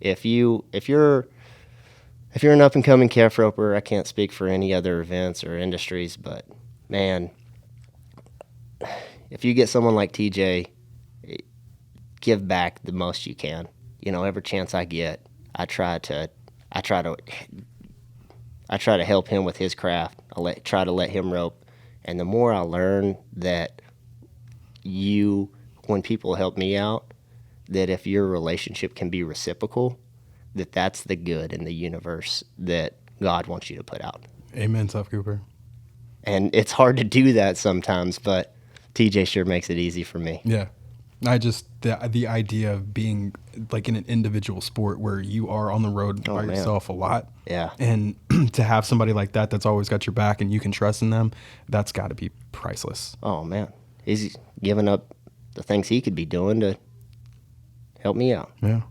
if you're an up-and-coming calf roper, I can't speak for any other events or industries, but, man, if you get someone like TJ, give back the most you can. Every chance I get, I try to I try to help him with his craft. Try to let him rope. And the more I learn that when people help me out, that if your relationship can be reciprocal, that's the good in the universe that God wants you to put out. Amen, Tuf Cooper. And it's hard to do that sometimes, but TJ sure makes it easy for me. Yeah. The idea of being like in an individual sport where you are on the road by yourself a lot. Yeah. And to have somebody like that's always got your back and you can trust in them, that's got to be priceless. Oh, man. He's giving up the things he could be doing to help me out. Yeah.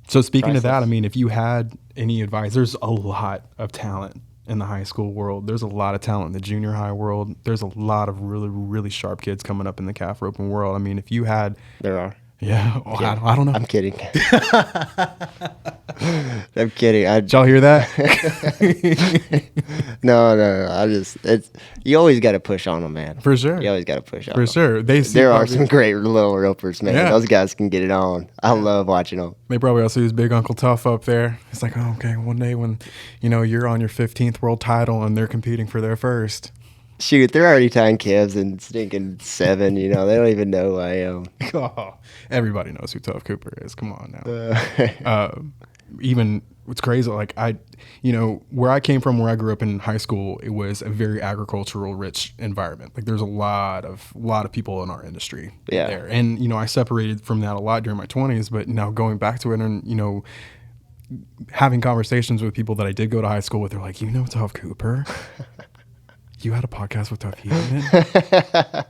So speaking of that, I mean, if you had any advice, there's a lot of talent in the high school world. There's a lot of talent in the junior high world. There's a lot of really, really sharp kids coming up in the calf roping world. I mean, if you had... There are. Yeah. Oh, yeah. I don't know. I'm kidding. I'm kidding. Did y'all hear that? No. You always got to push on them, man. For sure. You always got to push on them. For sure. There are some great little ropers, man. Yeah. Those guys can get it on. I love watching them. They probably all see his big Uncle Tough up there. It's like, oh, okay, one day when, you're on your 15th world title and they're competing for their first. Shoot, they're already tying calves and stinking 7. They don't even know who I am. Oh, everybody knows who Tuf Cooper is. Come on now. Even what's crazy, like where I came from, where I grew up in high school, it was a very agricultural rich environment. Like there's a lot of people in our industry there. And, I separated from that a lot during my 20s, but now going back to it and, having conversations with people that I did go to high school with, they're like, Tuf Cooper? You had a podcast with Tuff Hedeman?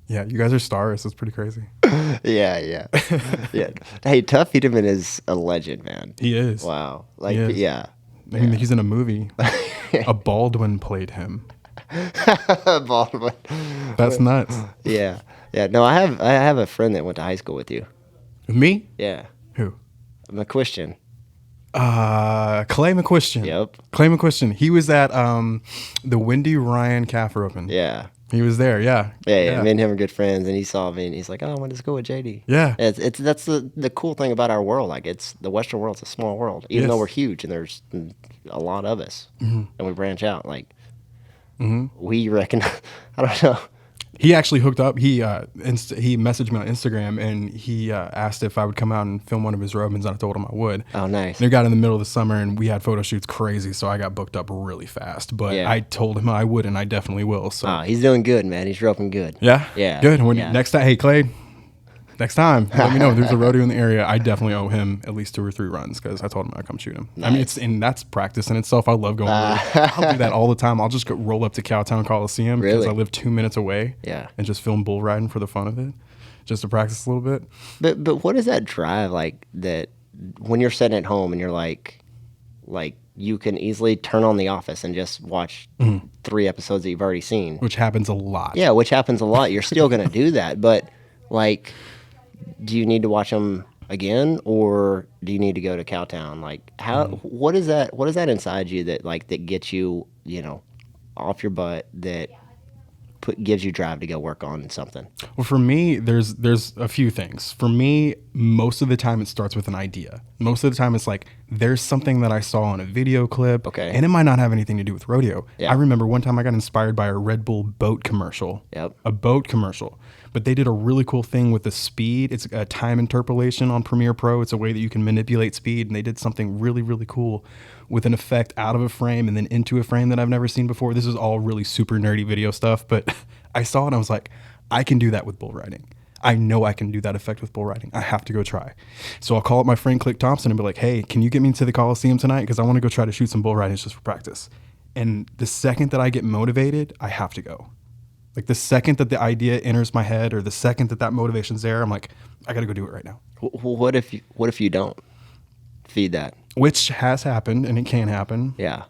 Yeah, you guys are stars. It's pretty crazy. Yeah. Hey, Tuff Hedeman is a legend, man. He is. Wow. Yeah. I mean, he's in a movie. A Baldwin played him. Baldwin. That's nuts. Yeah. No, I have a friend that went to high school with you. With me? Yeah. Who? McQuistion. Clay McQuistion. Yep. Clay McQuistion. He was at the Wendy Ryan calf roping. Yeah. He was there. Yeah. Yeah. Me and him are good friends, and he saw me, and he's like, "Oh, I went to school with JD." Yeah. That's the cool thing about our world. Like, it's the Western world's a small world, even though we're huge, and there's a lot of us, and we branch out. Like, we reckon. I don't know. He actually hooked up. He messaged me on Instagram and he asked if I would come out and film one of his ropings, and I told him I would. Oh, nice. And it got in the middle of the summer and we had photo shoots crazy, so I got booked up really fast. But I told him I would, and I definitely will. So he's doing good, man. He's roping good. Yeah? Yeah. Good. Next time, hey, Clay, next time, let me know. There's a rodeo in the area. I definitely owe him at least 2 or 3 runs because I told him I'd come shoot him. Nice. I mean, that's practice in itself. I love going. I'll do that all the time. I'll just go roll up to Cowtown Coliseum because I live 2 minutes away. Yeah. And just film bull riding for the fun of it, just to practice a little bit. But what is that drive like? That when you're sitting at home and you're like you can easily turn on The Office and just watch 3 episodes that you've already seen, which happens a lot. Yeah, which happens a lot. You're still gonna do that, but like. Do you need to watch them again, or do you need to go to Cowtown? Like, how? What is that? What is that inside you that gets you, off your butt? That gives you drive to go work on something. Well, for me, there's a few things. For me, most of the time it starts with an idea. Most of the time it's like there's something that I saw in a video clip, and it might not have anything to do with rodeo. I remember one time I got inspired by a Red Bull boat commercial. A boat commercial. But they did a really cool thing with the speed. It's a time interpolation on Premiere Pro. It's a way that you can manipulate speed. And they did something really, really cool with an effect out of a frame and then into a frame that I've never seen before. This is all really super nerdy video stuff. But I saw it and I was like, I can do that with bull riding. I know I can do that effect with bull riding. I have to go try. So I'll call up my friend Click Thompson and be like, hey, can you get me to the Coliseum tonight? Because I want to go try to shoot some bull riding just for practice. And the second that I get motivated, I have to go. Like the second that the idea enters my head or the second that motivation's there, I'm like, I got to go do it right now. What if you don't feed that? Which has happened and it can happen. Yeah.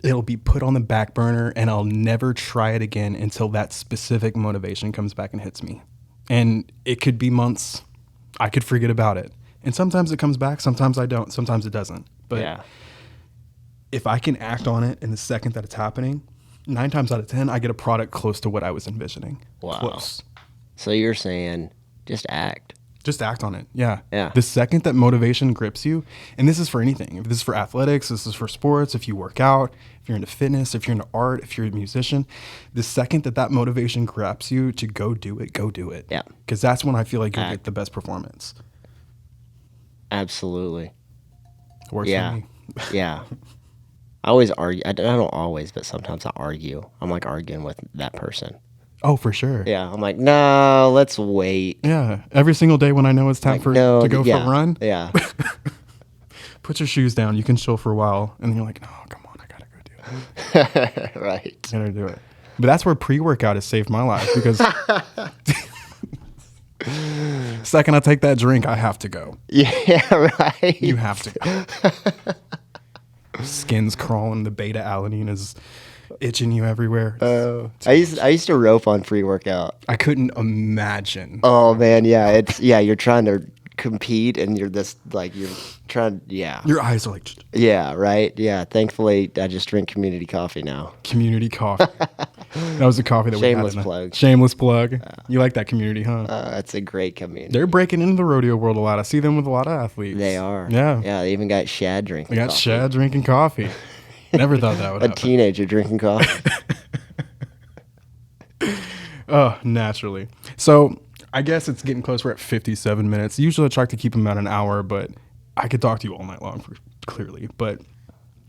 It'll be put on the back burner and I'll never try it again until that specific motivation comes back and hits me. And it could be months. I could forget about it. And sometimes it comes back. Sometimes I don't. Sometimes it doesn't. But if I can act on it in the second that it's happening, 9 times out of 10, I get a product close to what I was envisioning. Wow. Close. So you're saying just act. Just act on it. Yeah. Yeah. The second that motivation grips you, and this is for anything. If this is for athletics, this is for sports, if you work out, if you're into fitness, if you're into art, if you're a musician, the second that motivation grabs you to go do it, go do it. Yeah. Because that's when I feel like you'll get the best performance. Absolutely. Works for me. Yeah. I always argue. I don't always, but sometimes I argue. I'm like arguing with that person. Oh, for sure. Yeah. I'm like, no, let's wait. Yeah. Every single day when I know it's time to go for a run. Yeah. Put your shoes down. You can chill for a while. And then you're like, oh, come on. I got to go do it. Right. I got to do it. But that's where pre-workout has saved my life because second I take that drink, I have to go. Yeah, right. You have to go. Skin's crawling. The beta alanine is itching you everywhere. I used to rope on pre-workout. I couldn't imagine. Oh man, yeah. You're trying to compete and you're trying. Your eyes are like yeah, right. Yeah, thankfully I just drink community coffee now. Community coffee. That was the coffee that Shameless we had. plug. Shameless plug. You like that community, huh? It's a great community. They're breaking into the rodeo world a lot. I see them with a lot of athletes. They are. Yeah. Yeah, they even got Shad drinking They got coffee. Shad drinking coffee. Never thought that would A happen. teenager drinking coffee. Oh, naturally. So I guess it's getting close. We're at 57 minutes. Usually I try to keep them at an hour, but I could talk to you all night long, clearly. But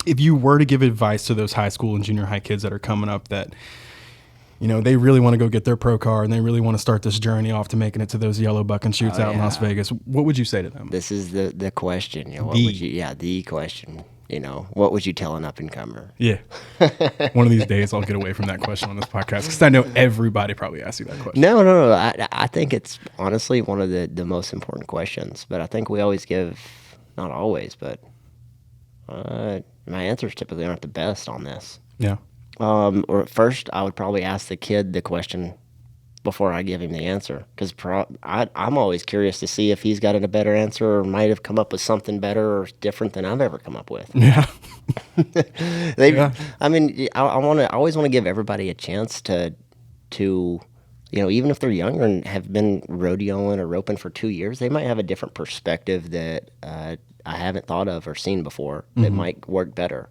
if you were to give advice to those high school and junior high kids that are coming up that, you know, they really want to go get their pro car and they really want to start this journey off to making it to those yellow buck and shoots out in Las Vegas, what would you say to them? This is the question. You know, the question. You know, what would you tell an up-and-comer? Yeah. One of these days I'll get away from that question on this podcast because I know everybody probably asks you that question. No. I think it's honestly one of the most important questions. But I think we always give, not always, but my answers typically aren't the best on this. Yeah. Or at first, I would probably ask the kid the question before I give him the answer. Because I'm always curious to see if he's got a better answer or might have come up with something better or different than I've ever come up with. Yeah. I mean, I always want to give everybody a chance to, you know, even if they're younger and have been rodeoing or roping for 2 years, they might have a different perspective that I haven't thought of or seen before that might work better.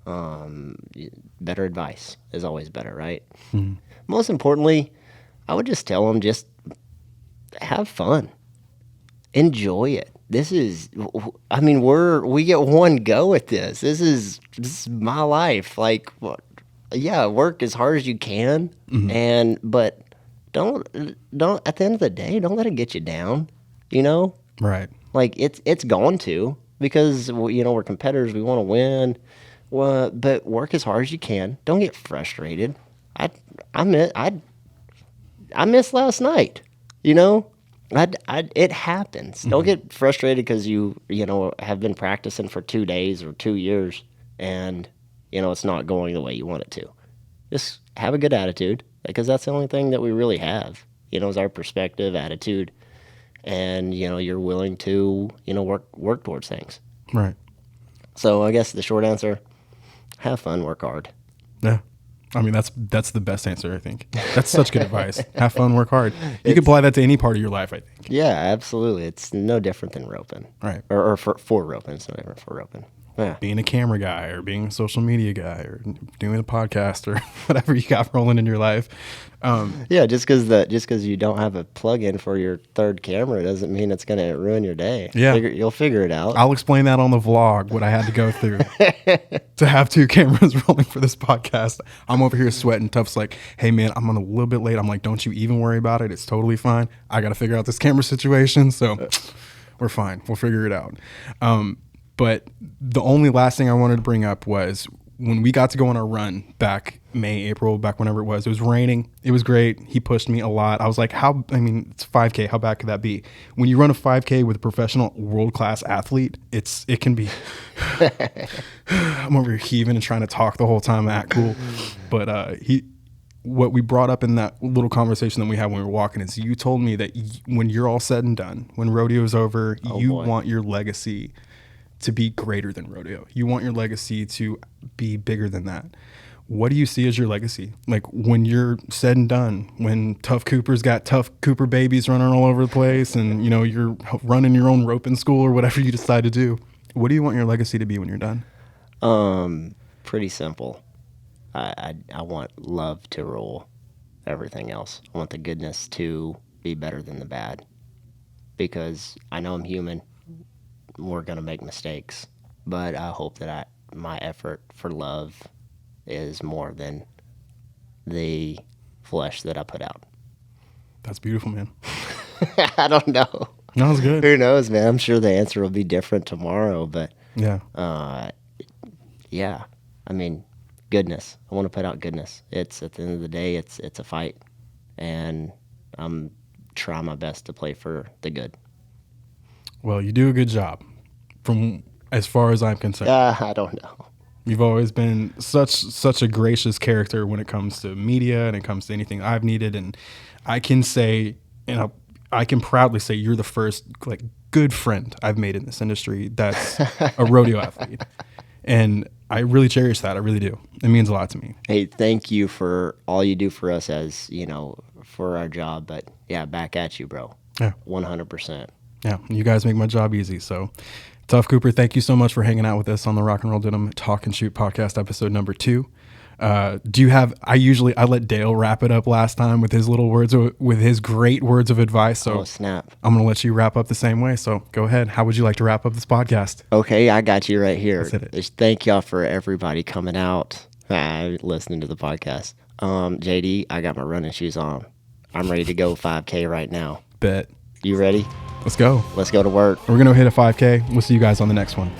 Better advice is always better, right? Mm-hmm. Most importantly, I would just tell them, just have fun. Enjoy it. This is, I mean, we get one go at this. This is my life. Like, work as hard as you can, but don't at the end of the day, don't let it get you down. You know, right? Like it's going to, because you know we're competitors. We want to win. Well, but work as hard as you can. Don't get frustrated. I missed last night. You know, it happens. Don't get frustrated because you know have been practicing for 2 days or 2 years and you know it's not going the way you want it to. Just have a good attitude, because that's the only thing that we really have. You know, is our perspective, attitude, and you know you're willing to work towards things. Right. So I guess the short answer: have fun, work hard. Yeah. I mean, that's the best answer, I think. That's such good advice. Have fun, work hard. You can apply that to any part of your life, I think. Yeah, absolutely. It's no different than roping. Right. Or for roping. It's no different for roping. Yeah. Being a camera guy or being a social media guy or doing a podcast or whatever you got rolling in your life. Yeah, just because you don't have a plug-in for your third camera doesn't mean it's going to ruin your day. Yeah. You'll figure it out. I'll explain that on the vlog, what I had to go through to have 2 cameras rolling for this podcast. I'm over here sweating. Tuf's like, hey, man, I'm on a little bit late. I'm like, don't you even worry about it. It's totally fine. I got to figure out this camera situation. So we're fine. We'll figure it out. But the only last thing I wanted to bring up was when we got to go on our run back May, April, back whenever it was raining. It was great. He pushed me a lot. I was like, it's 5K. How bad could that be? When you run a 5K with a professional world-class athlete, it can be, I'm over here heaving and trying to talk the whole time, act cool. But what we brought up in that little conversation that we had when we were walking is you told me that when you're all said and done, when rodeo is over, want your legacy to be greater than rodeo. You want your legacy to be bigger than that. what do you see as your legacy? Like when you're said and done, when Tuf Cooper's got Tuf Cooper babies running all over the place and, you know, you're running your own roping school or whatever you decide to do, what do you want your legacy to be when you're done? Pretty simple. I want love to rule everything else. I want the goodness to be better than the bad, because I know I'm human. We're going to make mistakes, but I hope that my effort for love is more than the flesh that I put out. That's beautiful, man. I don't know. That was good. Who knows, man? I'm sure the answer will be different tomorrow, but Yeah. yeah. I mean, goodness. I want to put out goodness. It's at the end of the day, it's a fight, and I'm trying my best to play for the good. Well, you do a good job, from as far as I'm concerned. I don't know. You've always been such a gracious character when it comes to media and it comes to anything I've needed, and I can say, and I can proudly say, you're the first like good friend I've made in this industry that's a rodeo athlete, and I really cherish that. I really do. It means a lot to me. Hey, thank you for all you do for us, as you know, for our job. But yeah, back at you, bro. Yeah, 100%. Yeah, you guys make my job easy. So, Tuf Cooper, thank you so much for hanging out with us on the Rock and Roll Denim Talk and Shoot podcast, episode number 2. Do you have? I let Dale wrap it up last time with his little words, with his great words of advice. So, snap! I'm gonna let you wrap up the same way. So, go ahead. How would you like to wrap up this podcast? Okay, I got you right here. Let's hit it. Thank y'all for everybody coming out, listening to the podcast. JD, I got my running shoes on. I'm ready to go 5K right now. Bet. You ready? Let's go. Let's go to work. We're gonna hit a 5K. We'll see you guys on the next one.